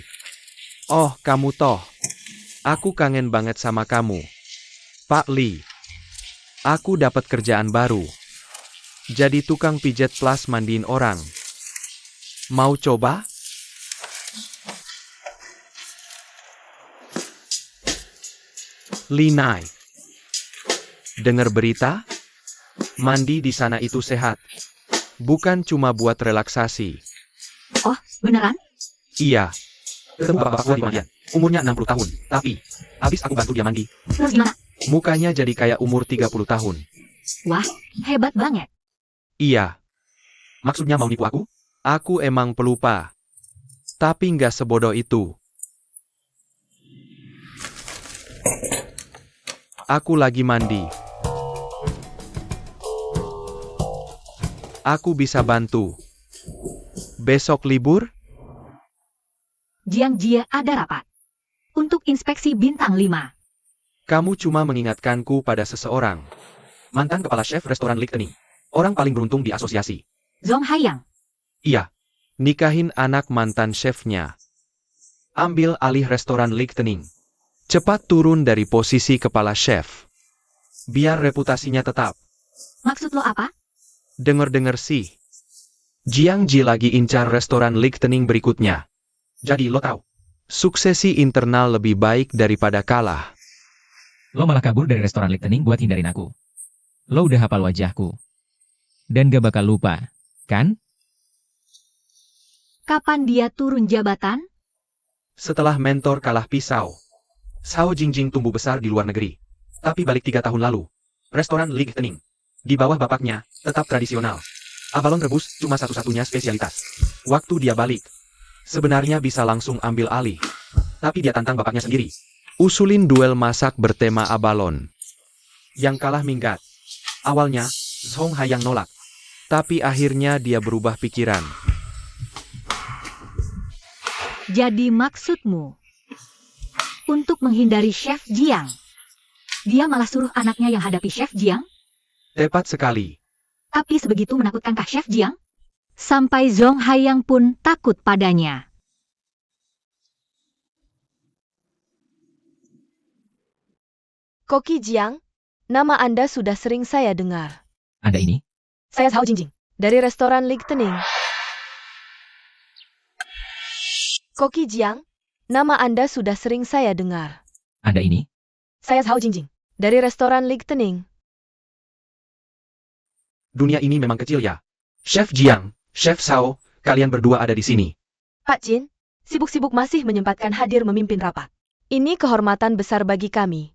Oh, kamu toh. Aku kangen banget sama kamu. Pak Li. Aku dapat kerjaan baru. Jadi tukang pijet plus mandiin orang. Mau coba? Linai. Dengar berita? Mandi di sana itu sehat. Bukan cuma buat relaksasi. Oh, beneran? Iya. Ketemu bapak tua di mandian. Umurnya 60 tahun. Tapi, habis aku bantu dia mandi, Terus gimana? mukanya jadi kayak umur 30 tahun. Wah, hebat banget. Iya. Maksudnya mau nipu aku? Aku emang pelupa. Tapi nggak sebodoh itu. Aku lagi mandi. Aku bisa bantu. Besok libur? Jiang Jia ada rapat. Untuk inspeksi bintang 5. Kamu cuma mengingatkanku pada seseorang. Mantan kepala chef restoran Lichtening. Orang paling beruntung di asosiasi. Zhong Haiyang. Iya. Nikahin anak mantan chefnya. Ambil alih restoran Lichtening. Cepat turun dari posisi kepala chef. Biar reputasinya tetap. Maksud lo apa? Dengar-dengar sih. Jiang Ji lagi incar restoran Lichtening berikutnya. Jadi lo tahu. Suksesi internal lebih baik daripada kalah. Lo malah kabur dari restoran Lichtening buat hindarin aku. Lo udah hafal wajahku. Dan gak bakal lupa, kan? Kapan dia turun jabatan? Setelah mentor kalah pisau. Zhao Jingjing tumbuh besar di luar negeri. Tapi balik 3 tahun lalu. Restoran Lichtening. Di bawah bapaknya, tetap tradisional. Abalon rebus cuma satu-satunya spesialitas. Waktu dia balik, sebenarnya bisa langsung ambil alih. Tapi dia tantang bapaknya sendiri. Usulin duel masak bertema abalon. Yang kalah minggat. Awalnya, Zhong Haiyang nolak. Tapi akhirnya dia berubah pikiran. Jadi maksudmu, untuk menghindari Chef Jiang, dia malah suruh anaknya yang hadapi Chef Jiang? Tepat sekali. Tapi sebegitu menakutkankah Chef Jiang? Sampai Zhong Haiyang pun takut padanya. Koki Jiang, nama Anda sudah sering saya dengar. Anda ini? Saya Zhao Jingjing. Dari restoran Lightening. Koki Jiang, nama Anda sudah sering saya dengar. Anda ini? Saya Zhao Jingjing. Dari restoran Lightening. Dunia ini memang kecil ya. Chef Jiang, Chef Zhao, kalian berdua ada di sini. Pak Jin, sibuk-sibuk masih menyempatkan hadir memimpin rapat. Ini kehormatan besar bagi kami.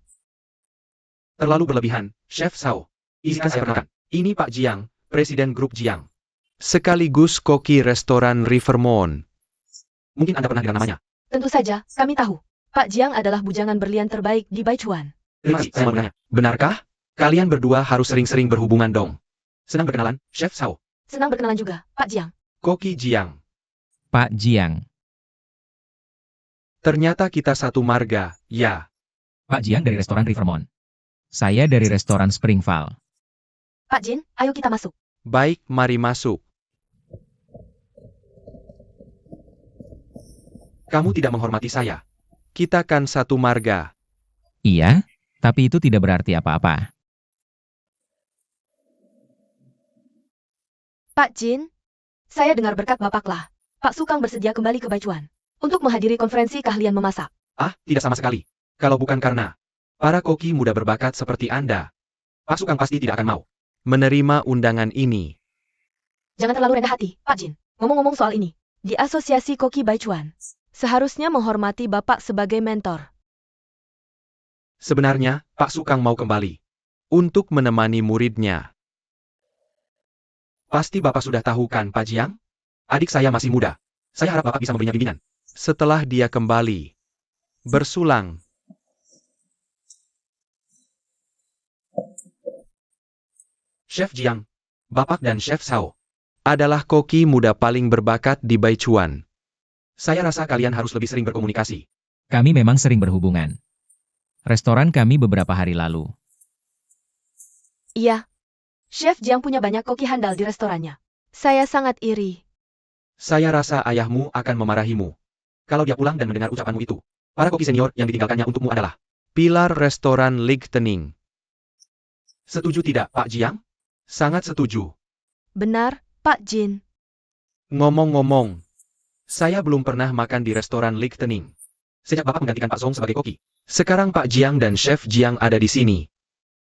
Terlalu berlebihan, Chef Zhao. Izinkan saya perkenalkan. Ini Pak Jiang, Presiden Grup Jiang. Sekaligus koki restoran Rivermont. Mungkin Anda pernah dengar namanya. Tentu saja, kami tahu. Pak Jiang adalah bujangan berlian terbaik di Baichuan. Terima kasih, saya mau bertanya. Benarkah? Kalian berdua harus sering-sering berhubungan dong. Senang berkenalan, Chef Zhao. Senang berkenalan juga, Pak Jiang. Koki Jiang. Pak Jiang. Ternyata kita satu marga, ya. Pak Jiang dari restoran Rivermont. Saya dari restoran Springval. Pak Jin, ayo kita masuk. Baik, mari masuk. Kamu tidak menghormati saya. Kita kan satu marga. Iya, tapi itu tidak berarti apa-apa. Pak Jin, Saya dengar berkat Bapaklah. Pak Sukang bersedia kembali ke Baichuan untuk menghadiri konferensi keahlian memasak. Ah, tidak sama sekali. Kalau bukan karena para koki muda berbakat seperti Anda, Pak Sukang pasti tidak akan mau menerima undangan ini. Jangan terlalu rendah hati, Pak Jin. Ngomong-ngomong soal ini, di Asosiasi Koki Baichuan, seharusnya menghormati Bapak sebagai mentor. Sebenarnya, Pak Sukang mau kembali untuk menemani muridnya. Pasti Bapak sudah tahu kan, Pak Jiang? Adik saya masih muda. Saya harap Bapak bisa memberinya bimbingan. Setelah dia kembali, bersulang. Chef Jiang, Bapak dan Chef Zhao adalah koki muda paling berbakat di Baichuan. Saya rasa kalian harus lebih sering berkomunikasi. Kami memang sering berhubungan. Restoran kami beberapa hari lalu. Iya, Chef Jiang punya banyak koki handal di restorannya. Saya sangat iri. Saya rasa ayahmu akan memarahimu kalau dia pulang dan mendengar ucapanmu itu. Para koki senior yang ditinggalkannya untukmu adalah pilar restoran Lightening. Setuju tidak, Pak Jiang? Sangat setuju. Benar, Pak Jin. Ngomong-ngomong, saya belum pernah makan di restoran Lightening sejak Bapak menggantikan Pak Song sebagai koki. Sekarang Pak Jiang dan Chef Jiang ada di sini.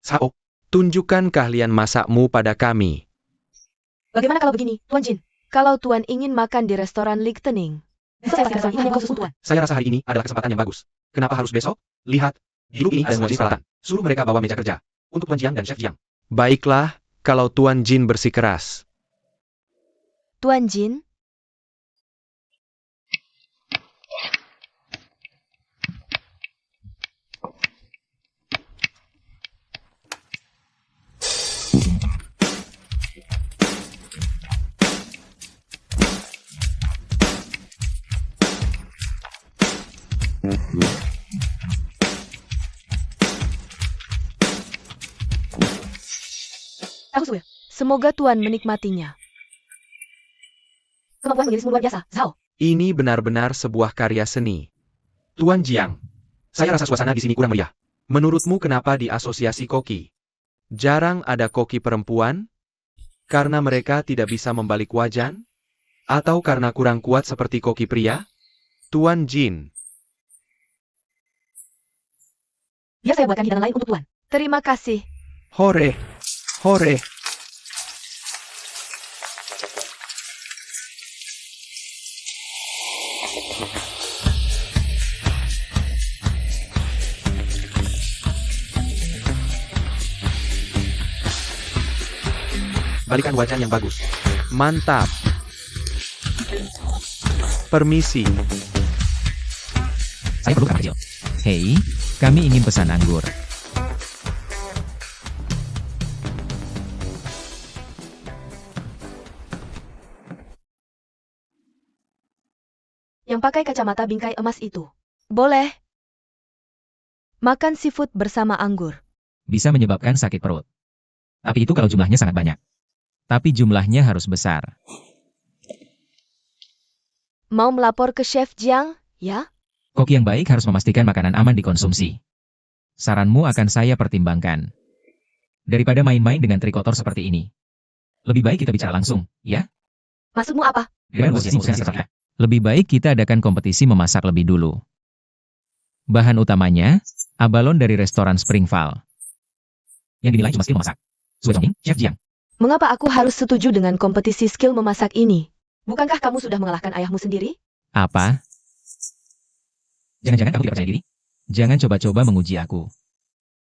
Zhao, tunjukkan keahlian masakmu pada kami. bagaimana kalau begini, Tuan Jin? Kalau Tuan ingin makan di restoran Lightening, Saya pasti restoran ini hanya khusus untuk Tuan. Saya rasa hari ini adalah kesempatan yang bagus. Kenapa harus besok? Lihat, di grup ini ada semua jenis peralatan. Suruh mereka bawa meja kerja untuk Tuan Jiang dan Chef Jiang. Baiklah, kalau Tuan Jin bersikeras. Tuan Jin, Aku suka. semoga Tuan menikmatinya. Kemampuan mengirismu luar biasa, Zhao. Ini benar-benar sebuah karya seni. Tuan Jiang, saya rasa suasana di sini kurang meriah. Menurutmu kenapa di asosiasi koki jarang ada koki perempuan? Karena mereka tidak bisa membalik wajan? Atau karena kurang kuat seperti koki pria? Tuan Jin, Biar saya buatkan hidangan lain untuk Tuan. Terima kasih. hore, hore. Balikan wajan yang bagus. Mantap. Permisi. Saya perlu kamar kecil. Hei, kami ingin pesan anggur. Yang pakai kacamata bingkai emas itu. Boleh. Makan seafood bersama anggur. Bisa menyebabkan sakit perut. Tapi itu kalau jumlahnya sangat banyak. Tapi jumlahnya harus besar. Mau melapor ke Chef Jiang, ya? Koki yang baik harus memastikan makanan aman dikonsumsi. Saranmu akan saya pertimbangkan. Daripada main-main dengan trik kotor seperti ini. Lebih baik kita bicara langsung, ya? Maksudmu apa? Lebih baik kita adakan kompetisi memasak lebih dulu. Bahan utamanya, abalon dari restoran Springval. Yang dinilai cuma skill memasak. Sue Jongjing, Chef Jiang. Mengapa aku harus setuju dengan kompetisi skill memasak ini? Bukankah kamu sudah mengalahkan ayahmu sendiri? Apa? Jangan-jangan kamu tidak percaya diri? Jangan coba-coba menguji aku.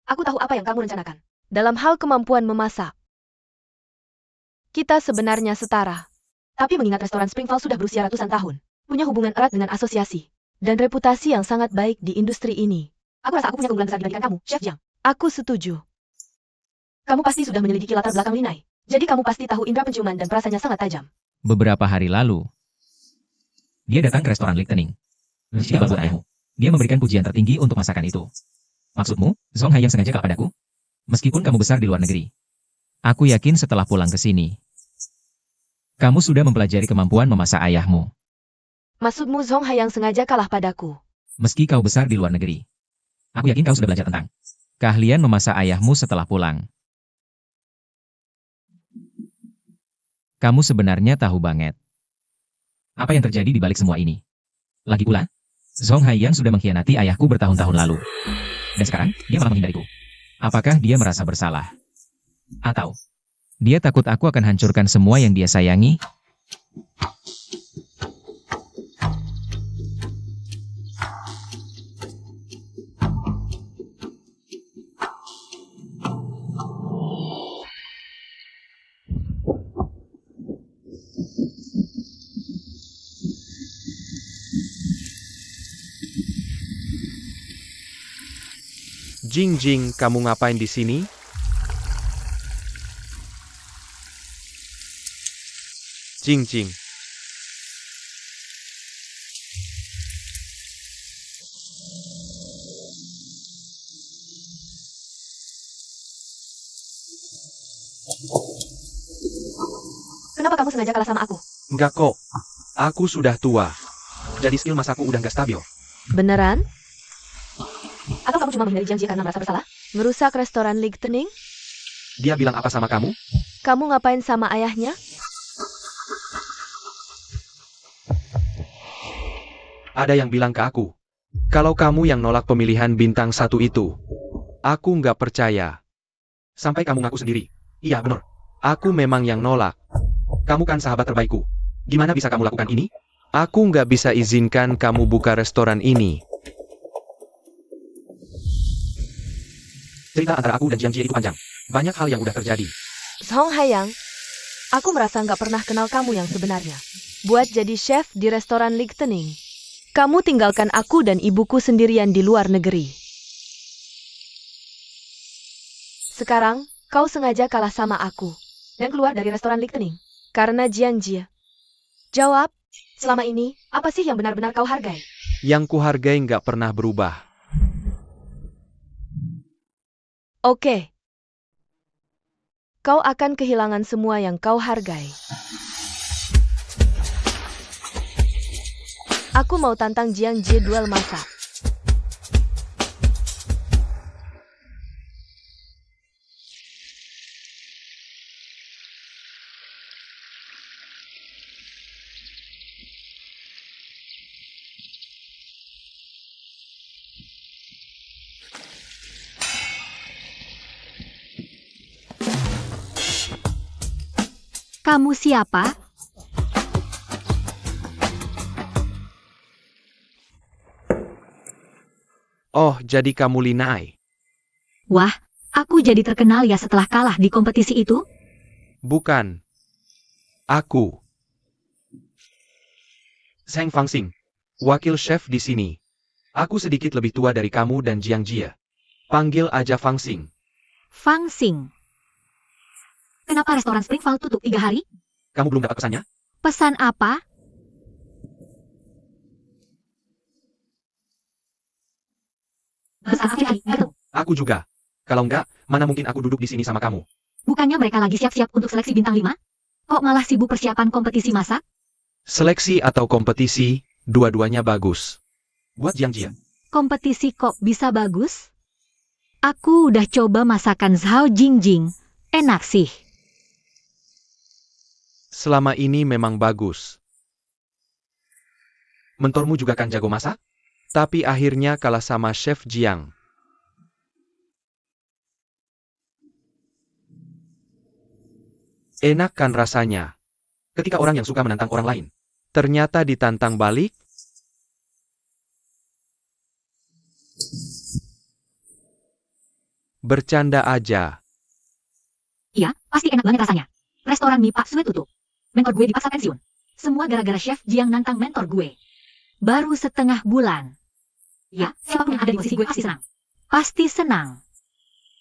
Aku tahu apa yang kamu rencanakan. Dalam hal kemampuan memasak, kita sebenarnya setara. Tapi mengingat restoran Springval sudah berusia ratusan tahun, punya hubungan erat dengan asosiasi, Dan reputasi yang sangat baik di industri ini. aku rasa aku punya keunggulan besar dibandingkan kamu, Chef Jiang. Aku setuju. Kamu pasti sudah menyelidiki latar belakang Linai. Jadi kamu pasti tahu indera penciuman dan perasanya sangat tajam. Beberapa hari lalu, dia datang ke restoran Lichtenning. Dia buat ayahmu. Dia memberikan pujian tertinggi untuk masakan itu. Maksudmu, Zhong Hai yang sengaja kalah padaku? Meskipun kamu besar di luar negeri. Aku yakin setelah pulang ke sini, kamu sudah mempelajari kemampuan memasak ayahmu. Maksudmu Zhong Hai yang sengaja kalah padaku? Meski kau besar di luar negeri. Aku yakin kau sudah belajar tentang keahlian memasak ayahmu setelah pulang. Kamu sebenarnya tahu banget apa yang terjadi di balik semua ini. Lagi pula, Zhong Hai yang sudah mengkhianati ayahku bertahun-tahun lalu. Dan sekarang, dia malah menghindariku. Apakah dia merasa bersalah? Atau, dia takut aku akan hancurkan semua yang dia sayangi? Jing Jing, kamu ngapain di sini? Jing Jing. Kenapa kamu sengaja kalah sama aku? Enggak kok. Aku sudah tua. Jadi skill masakku udah nggak stabil. Beneran? Atau kamu cuma menghindari janji karena merasa bersalah? Ngerusak restoran Lichtenning? Dia bilang apa sama kamu? Kamu ngapain sama ayahnya? Ada yang bilang ke aku. Kalau kamu yang nolak pemilihan bintang 1 itu. Aku nggak percaya. Sampai kamu ngaku sendiri. Iya benar. Aku memang yang nolak. Kamu kan sahabat terbaikku. Gimana bisa kamu lakukan ini? Aku nggak bisa izinkan kamu buka restoran ini. Cerita antara aku dan Jiang Jie itu panjang. Banyak hal yang udah terjadi. Zhong Hai yang, aku merasa nggak pernah kenal kamu yang sebenarnya. Buat jadi chef di restoran Lichtenning, kamu tinggalkan aku dan ibuku sendirian di luar negeri. Sekarang, kau sengaja kalah sama aku. Dan keluar dari restoran Lichtenning. Karena Jiang Jie. Jawab. Selama ini, apa sih yang benar-benar kau hargai? Yang kuhargai nggak pernah berubah. Oke. Kau akan kehilangan semua yang kau hargai. Aku mau tantang Jiang Jie duel masak. Kamu siapa? Oh, jadi kamu Linai. Wah, aku jadi terkenal ya setelah kalah di kompetisi itu? Bukan. Aku. Zheng Fangxing. Wakil chef di sini. Aku sedikit lebih tua dari kamu dan Jiang Jie. Panggil aja Fangxing. Fangxing. Kenapa restoran Springval tutup 3 hari? Kamu belum dapat pesannya? Pesan apa? Pesan apa? Betul. Aku juga. Kalau enggak, mana mungkin aku duduk di sini sama kamu. Bukannya mereka lagi siap-siap untuk seleksi bintang 5? Kok malah sibuk persiapan kompetisi masak? Seleksi atau kompetisi, dua-duanya bagus. Buat Jiang Jie. Kompetisi kok bisa bagus? Aku udah coba masakan Zhao Jingjing. Enak sih. Selama ini memang bagus. Mentormu juga kan jago masak? Tapi akhirnya kalah sama Chef Jiang. Enak kan rasanya? Ketika orang yang suka menantang orang lain, ternyata ditantang balik? Bercanda aja. Iya, pasti enak banget rasanya. Restoran mie Pak Sue tutup. Mentor gue dipaksa pensiun. Semua gara-gara Chef Jiang nantang mentor gue. Baru setengah bulan. Ya, siapapun yang ada di posisi gue pasti senang. Pasti senang.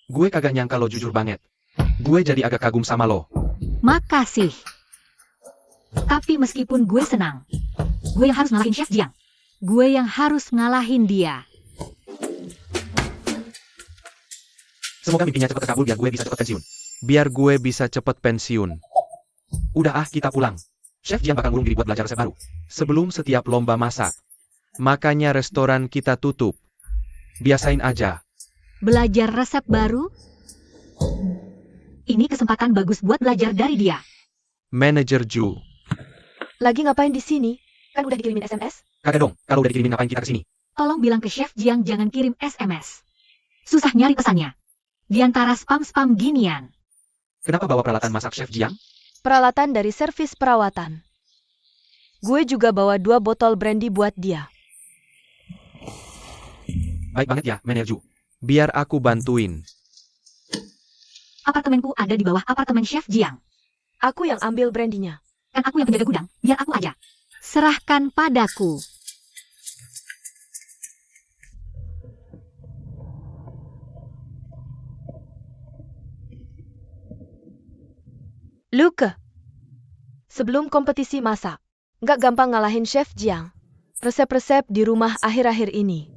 Gue kagak nyangka lo jujur banget. Gue jadi agak kagum sama lo. Makasih. Tapi meskipun gue senang, gue yang harus ngalahin Chef Jiang. Gue yang harus ngalahin dia. Semoga mimpinya cepat terkabul biar gue bisa cepat pensiun. Biar gue bisa cepat pensiun. Udah kita pulang. Chef Jiang bakal ngurung diri buat belajar resep baru. Sebelum setiap lomba masak. Makanya restoran kita tutup. Biasain aja. Belajar resep baru? Ini kesempatan bagus buat belajar dari dia. Manajer Ju. Lagi ngapain di sini? Kan udah dikirimin SMS? Kagak dong, kalau udah dikirimin ngapain kita kesini? Tolong bilang ke Chef Jiang jangan kirim SMS. Susah nyari pesannya. Di antara spam-spam ginian. Kenapa bawa peralatan masak Chef Jiang? Peralatan dari servis perawatan. Gue juga bawa 2 botol brandy buat dia. Baik banget ya, Manajer Ju. Biar aku bantuin. Apartemenku ada di bawah apartemen Chef Jiang. Aku yang ambil brandinya. Kan aku yang penjaga gudang, biar aku aja. Serahkan padaku. Luke, sebelum kompetisi masak, nggak gampang ngalahin Chef Jiang. Resep-resep di rumah akhir-akhir ini.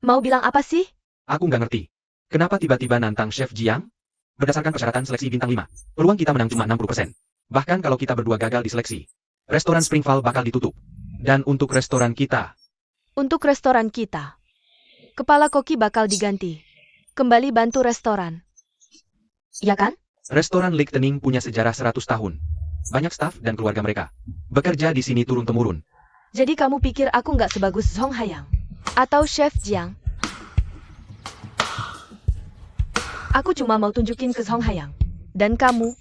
Mau bilang apa sih? Aku nggak ngerti. Kenapa tiba-tiba nantang Chef Jiang? Berdasarkan persyaratan seleksi bintang 5, peluang kita menang cuma 60%. Bahkan kalau kita berdua gagal di seleksi, restoran Springval bakal ditutup. Dan untuk restoran kita, Untuk restoran kita, kepala koki bakal diganti. Kembali bantu restoran. Iya kan? restoran Lichtenning punya sejarah 100 tahun. Banyak staf dan keluarga mereka bekerja di sini turun-temurun. Jadi kamu pikir aku nggak sebagus Song Hayang? Atau Chef Jiang? Aku cuma mau tunjukin ke Song Hayang. Dan kamu,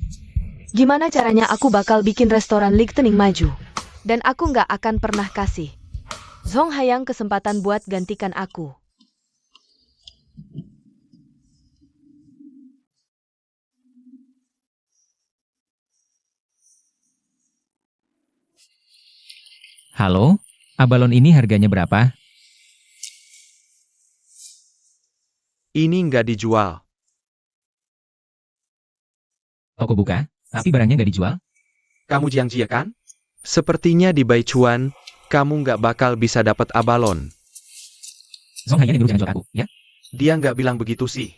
gimana caranya aku bakal bikin restoran Lichtenning maju. Dan aku nggak akan pernah kasih Song Hayang kesempatan buat gantikan aku. Halo, abalon ini harganya berapa? Ini nggak dijual. Toko buka, tapi barangnya nggak dijual? Kamu Jiang Jia kan? Sepertinya di Baichuan, kamu nggak bakal bisa dapat abalon. Song Hayang yang dulu jangan jual aku, ya? Dia nggak bilang begitu sih.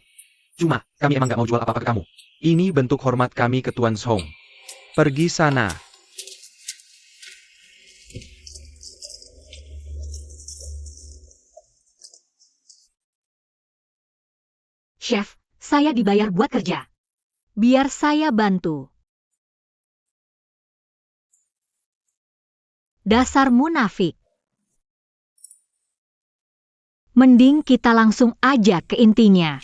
Cuma, kami emang nggak mau jual apa-apa ke kamu. Ini bentuk hormat kami ke Tuan Song. Pergi sana. Chef, saya dibayar buat kerja. Biar saya bantu. Dasar munafik. Mending kita langsung aja ke intinya.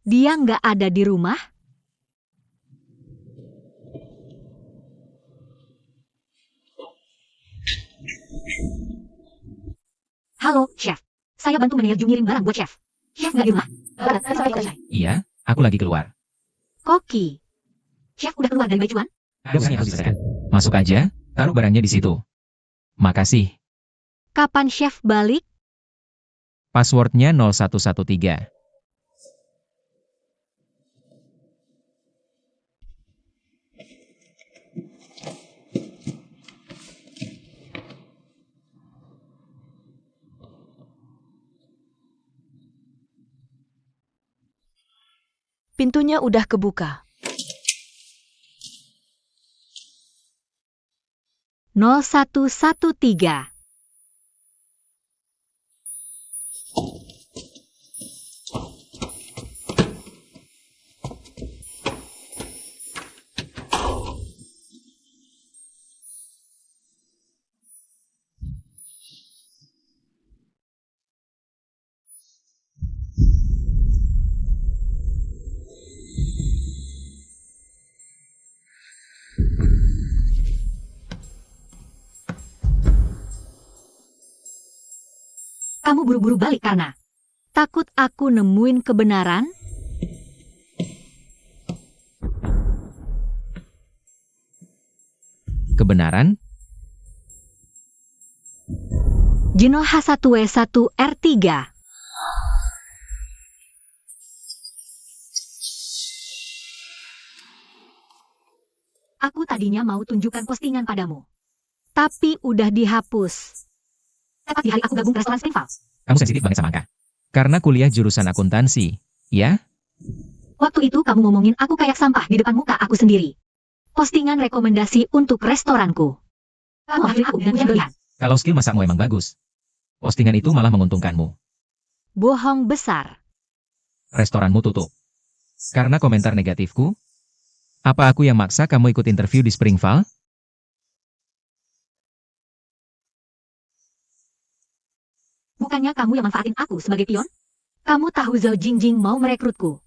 Dia nggak ada di rumah? Halo, Chef. Saya bantu manajer ngirim barang buat Chef. Chef nggak di rumah. Iya, aku lagi keluar. Koki. Chef udah keluar dari Baichuan? Ada barang yang harus diselesaikan. Masuk aja, taruh barangnya di situ. Makasih. Kapan Chef balik? Passwordnya 0113. Pintunya udah kebuka. 0113. Kamu buru-buru balik karena takut aku nemuin kebenaran? Kebenaran? Jino H1W1R3. Aku tadinya mau tunjukkan postingan padamu, tapi udah dihapus. Tepat di hari aku gabung ke restoran Springval. Kamu sensitif banget sama angka. Karena kuliah jurusan akuntansi, ya? Waktu itu kamu ngomongin aku kayak sampah di depan muka aku sendiri. Postingan rekomendasi untuk restoranku. Kamu akhirnya aku dengan berlebihan. Kalau skill masakmu emang bagus, postingan itu malah menguntungkanmu. Bohong besar. Restoranmu tutup. Karena komentar negatifku? Apa aku yang maksa kamu ikut interview di Springval? Bukannya kamu yang manfaatin aku sebagai pion? Kamu tahu Zhao Jingjing mau merekrutku.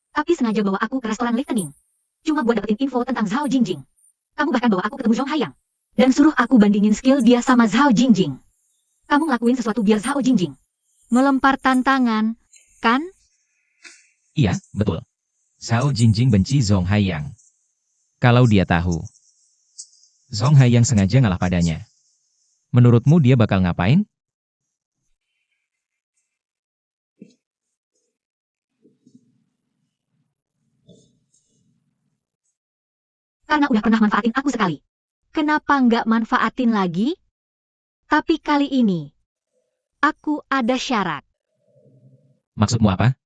Tapi sengaja bawa aku ke restoran Lightning. Cuma buat dapetin info tentang Zhao Jingjing. Kamu bahkan bawa aku ketemu Zhong Haiyang. Dan suruh aku bandingin skill dia sama Zhao Jingjing. Kamu ngelakuin sesuatu biar Zhao Jingjing melempar tantangan, kan? Iya, betul. Zhao Jingjing benci Zhong Haiyang. Kalau dia tahu, Zhong Haiyang sengaja ngalah padanya. Menurutmu dia bakal ngapain? Karena udah pernah manfaatin aku sekali. Kenapa nggak manfaatin lagi? Tapi kali ini, aku ada syarat. Maksudmu apa?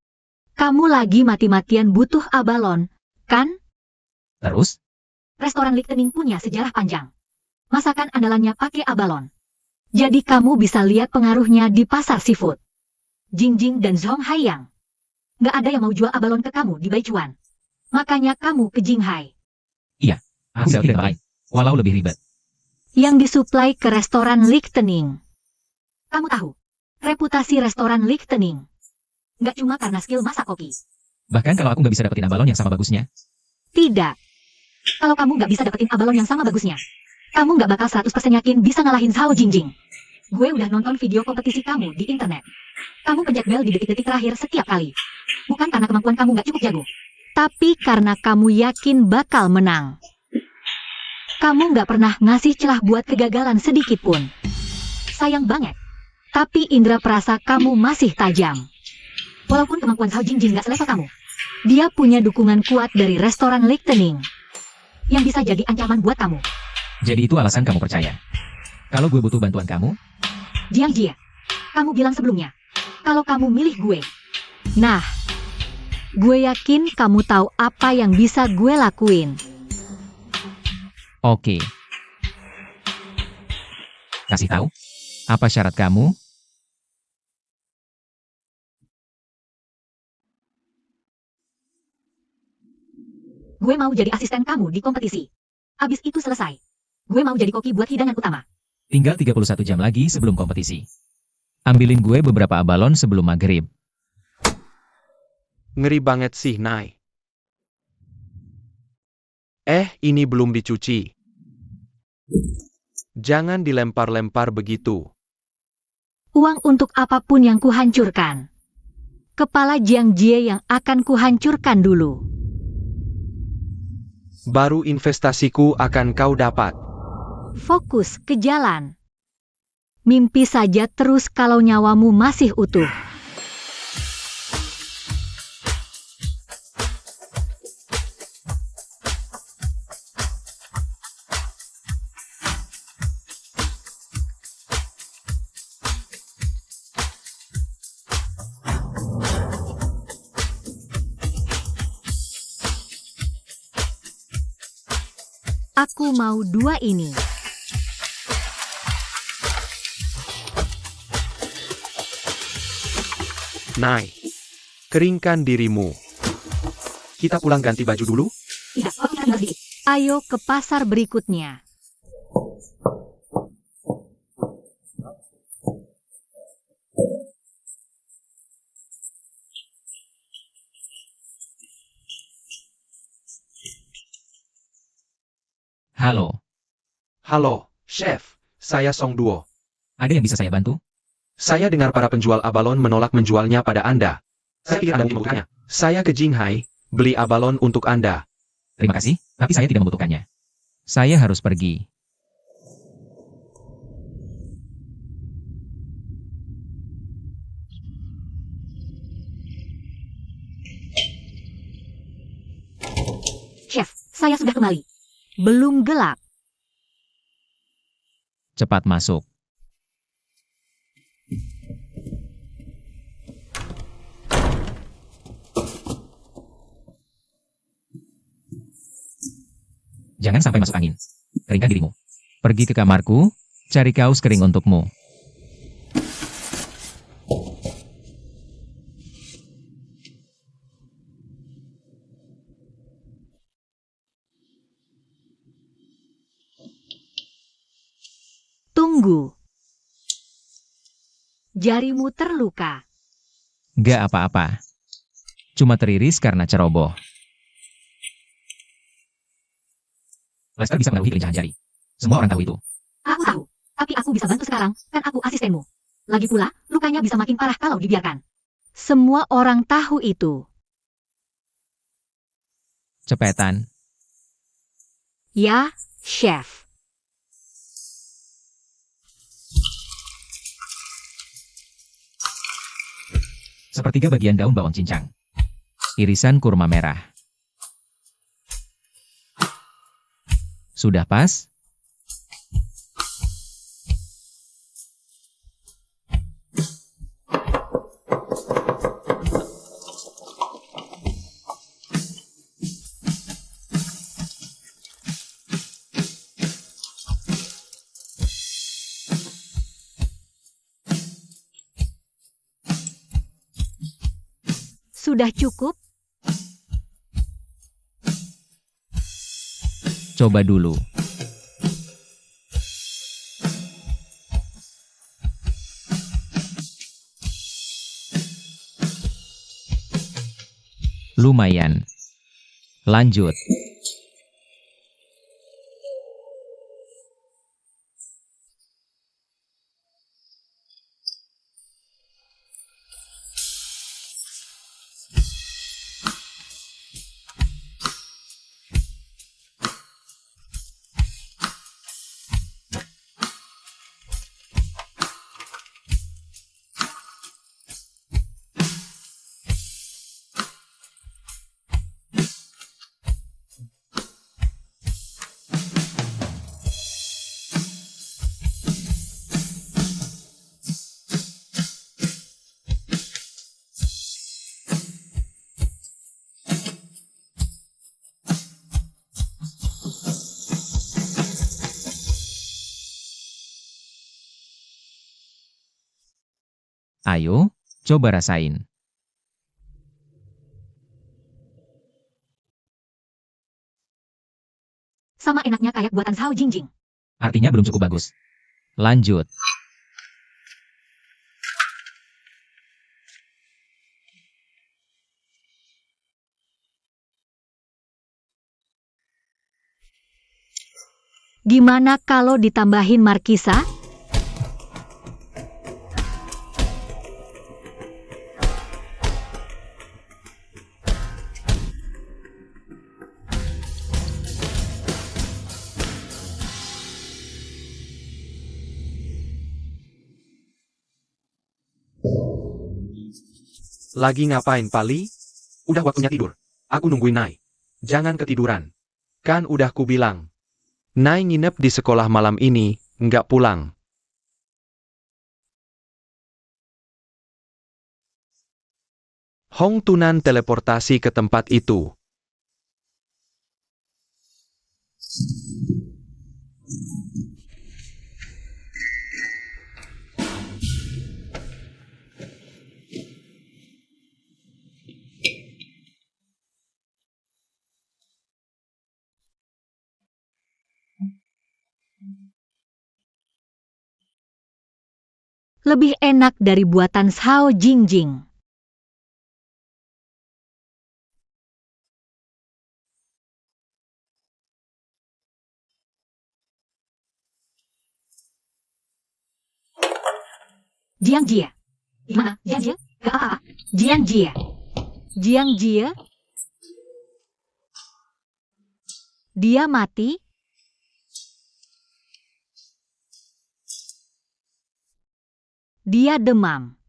Kamu lagi mati-matian butuh abalon, kan? Terus? Restoran Lightning punya sejarah panjang. Masakan andalannya pakai abalon. Jadi kamu bisa lihat pengaruhnya di pasar seafood. Jingjing dan Zhong Haiyang. Nggak ada yang mau jual abalon ke kamu di Baichuan. Makanya kamu ke Jinghai. Iya, aku bisa tidak lain, walau lebih ribet. Yang disuplai ke restoran Lightning. Kamu tahu, reputasi restoran Lightning nggak cuma karena skill masak koki. Bahkan kalau aku nggak bisa dapetin abalon yang sama bagusnya. Tidak. Kalau kamu nggak bisa dapetin abalon yang sama bagusnya, kamu nggak bakal 100% yakin bisa ngalahin Zhao Jingjing. Gue udah nonton video kompetisi kamu di internet. Kamu pencet bel di detik-detik terakhir setiap kali. Bukan karena kemampuan kamu nggak cukup jago, tapi karena kamu yakin bakal menang. Kamu nggak pernah ngasih celah buat kegagalan sedikit pun. Sayang banget. Tapi indera perasa kamu masih tajam. Walaupun kemampuan Zhao Jingjing nggak selevel kamu, dia punya dukungan kuat dari restoran Lightning yang bisa jadi ancaman buat kamu. Jadi itu alasan kamu percaya. Kalau gue butuh bantuan kamu? Jiang Jie, kamu bilang sebelumnya, kalau kamu milih gue. Nah, gue yakin kamu tahu apa yang bisa gue lakuin. Oke. Kasih tahu. Apa syarat kamu? Gue mau jadi asisten kamu di kompetisi. Abis itu selesai, gue mau jadi koki buat hidangan utama. Tinggal 31 jam lagi sebelum kompetisi. Ambilin gue beberapa abalon sebelum maghrib. Ngeri banget sih, Nai. Ini belum dicuci. Jangan dilempar-lempar begitu. Uang untuk apapun yang kuhancurkan. Kepala Jiang Jie yang akan kuhancurkan dulu. Baru investasiku akan kau dapat. Fokus ke jalan. Mimpi saja terus kalau nyawamu masih utuh. Aku mau 2 ini. Nai, keringkan dirimu. Kita pulang ganti baju dulu? Tidak, waktu kita tinggal sedikit. Ayo ke pasar berikutnya. Halo, Halo, Chef. Saya Song Duo. ada yang bisa saya bantu? Saya dengar para penjual abalon menolak menjualnya pada Anda. Saya pikir Anda mungkin membutuhkannya. Saya ke Jinghai, beli abalon untuk Anda. Terima kasih, tapi saya tidak membutuhkannya. Saya harus pergi. Chef, saya sudah kembali. Belum gelap. Cepat masuk. Jangan sampai masuk angin. Keringkan dirimu. Pergi ke kamarku, cari kaos kering untukmu. Tunggu. Jarimu terluka. Gak apa-apa. Cuma teriris karena ceroboh. Lester bisa menaruhi kelincahan jari. Semua orang tahu itu. Aku tahu, tapi aku bisa bantu sekarang, kan aku asistenmu. Lagi pula, lukanya bisa makin parah kalau dibiarkan. Semua orang tahu itu. Cepetan. Ya, Chef. Sepertiga bagian daun bawang cincang. Irisan kurma merah. Sudah pas? Sudah cukup? Coba dulu. Lumayan. Lanjut. Ayo, coba rasain. Sama enaknya kayak buatan Zhao Jingjing. Artinya belum cukup bagus. Lanjut. Gimana kalau ditambahin markisa? Lagi ngapain, Pali? Udah waktunya tidur. Aku nungguin Nai. Jangan ketiduran. Kan udah kubilang. Nai nginep di sekolah malam ini, nggak pulang. Hong Tunan teleportasi ke tempat itu. lebih enak dari buatan Xiao Jingjing. Jiang Jie. Gimana? Jiang Jie? Gak apa-apa. Jiang Jie. Jiang Jie? Dia mati? Dia demam.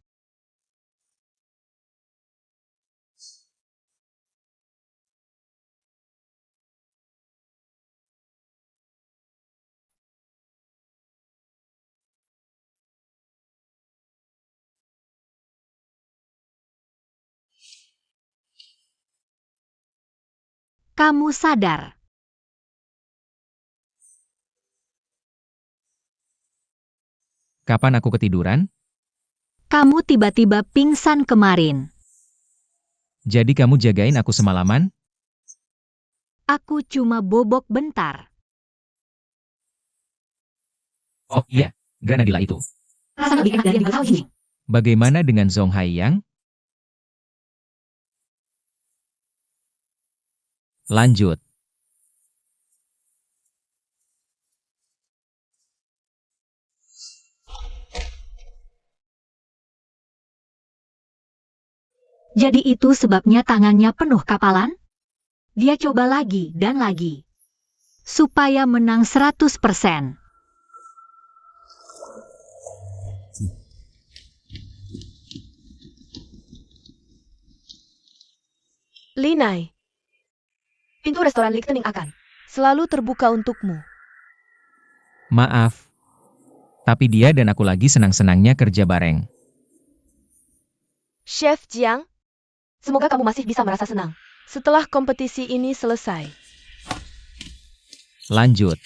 Kamu sadar. Kapan aku ketiduran? Kamu tiba-tiba pingsan kemarin. Jadi kamu jagain aku semalaman? Aku cuma bobok bentar. Oh iya, Granadilla itu. Rasanya lebih enak dari yang dibuat Xiao Jingjing. Bagaimana dengan Zhong Haiyang? Lanjut. Jadi itu sebabnya tangannya penuh kapalan? Dia coba lagi dan lagi. Supaya menang 100%. Linai, Pintu restoran Lichtenning akan. selalu terbuka untukmu. Maaf. Tapi dia dan aku lagi senang-senangnya kerja bareng. Chef Jiang, Semoga kamu masih bisa merasa senang. setelah kompetisi ini selesai, Lanjut.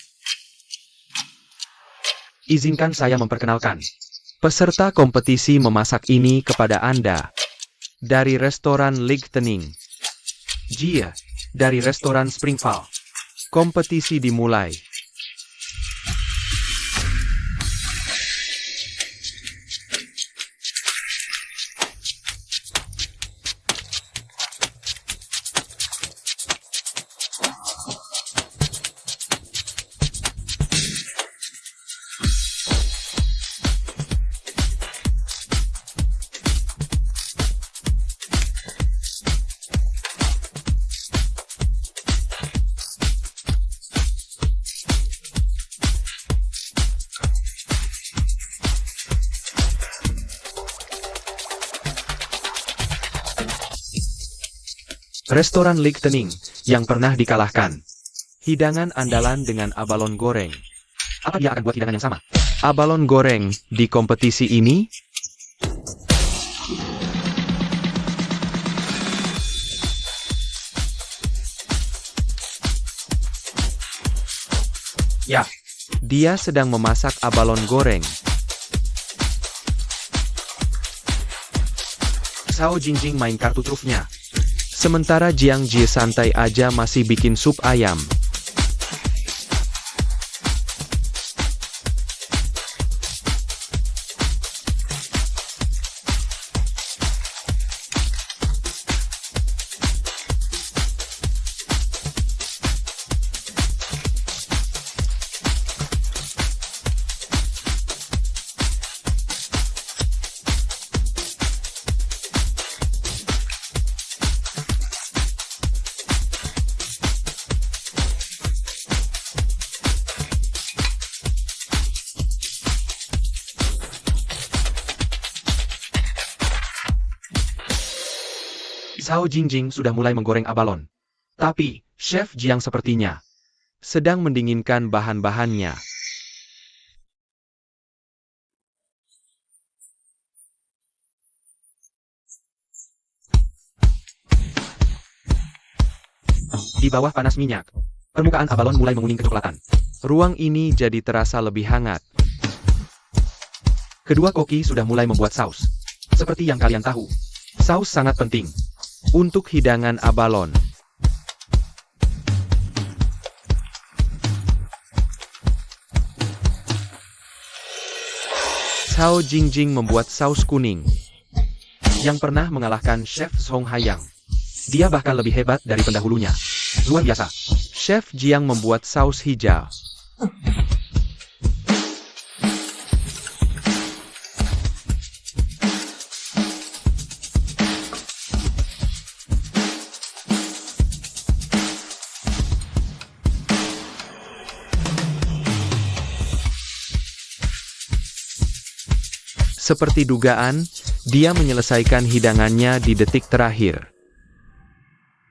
Izinkan saya memperkenalkan peserta kompetisi memasak ini kepada Anda. Dari restoran Lichtenning. Jia, dari restoran Springval. Kompetisi dimulai. Restoran Lichtenning yang pernah dikalahkan. Hidangan andalan dengan abalon goreng. Apa dia akan buat hidangan yang sama? Abalon goreng di kompetisi ini? Ya, dia sedang memasak abalon goreng. Xiao Jingjing main kartu trufnya. Sementara Jiang Jie santai aja masih bikin sup ayam. Xiao Jingjing sudah mulai menggoreng abalon. Tapi, Chef Jiang sepertinya sedang mendinginkan bahan-bahannya. Di bawah panas minyak, permukaan abalon mulai menguning kecoklatan. Ruang ini jadi terasa lebih hangat. Kedua koki sudah mulai membuat saus. Seperti yang kalian tahu, saus sangat penting untuk hidangan abalon. Cao Jingjing membuat saus kuning yang pernah mengalahkan Chef Song Hayang. Dia bahkan lebih hebat dari pendahulunya. Luar biasa. Chef Jiang membuat saus hijau. Seperti dugaan, dia menyelesaikan hidangannya di detik terakhir.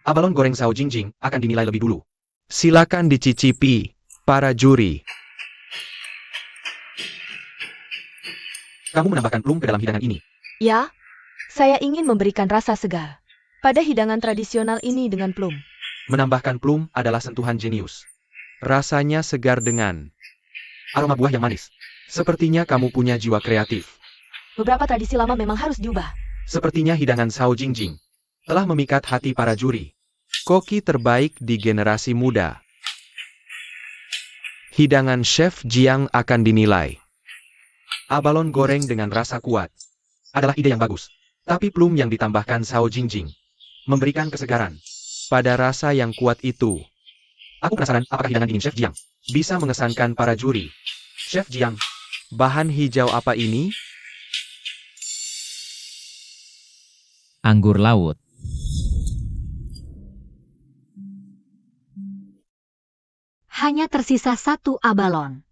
Abalon goreng Cao Jingjing akan dinilai lebih dulu. Silakan dicicipi, para juri. Kamu menambahkan plum ke dalam hidangan ini. Ya, saya ingin memberikan rasa segar pada hidangan tradisional ini dengan plum. Menambahkan plum adalah sentuhan jenius. Rasanya segar dengan aroma buah yang manis. Sepertinya kamu punya jiwa kreatif. Beberapa tradisi lama memang harus diubah. Sepertinya hidangan Cao Jingjing telah memikat hati para juri. Koki terbaik di generasi muda. Hidangan Chef Jiang akan dinilai. Abalon goreng dengan rasa kuat adalah ide yang bagus. Tapi plum yang ditambahkan Cao Jingjing memberikan kesegaran pada rasa yang kuat itu. Aku penasaran apakah hidangan dingin Chef Jiang bisa mengesankan para juri. Chef Jiang, bahan hijau apa ini? Anggur laut. Hanya tersisa 1 abalon.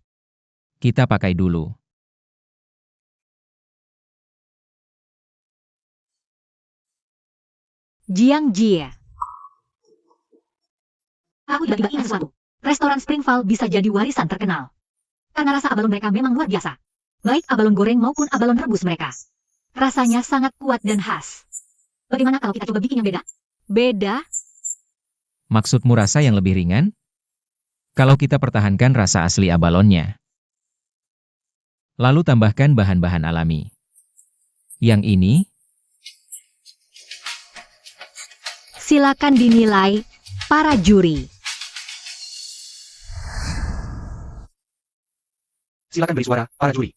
Kita pakai dulu. Jiang Jie. Aku tiba-tiba ingat sesuatu. Restoran Springval bisa jadi warisan terkenal. Karena rasa abalon mereka memang luar biasa. Baik abalon goreng maupun abalon rebus mereka. Rasanya sangat kuat dan khas. Bagaimana kalau kita coba bikin yang beda? Beda? Maksudmu rasa yang lebih ringan? Kalau kita pertahankan rasa asli abalonnya. Lalu tambahkan bahan-bahan alami. Yang ini, Silakan dinilai, para juri. Silakan beri suara, para juri.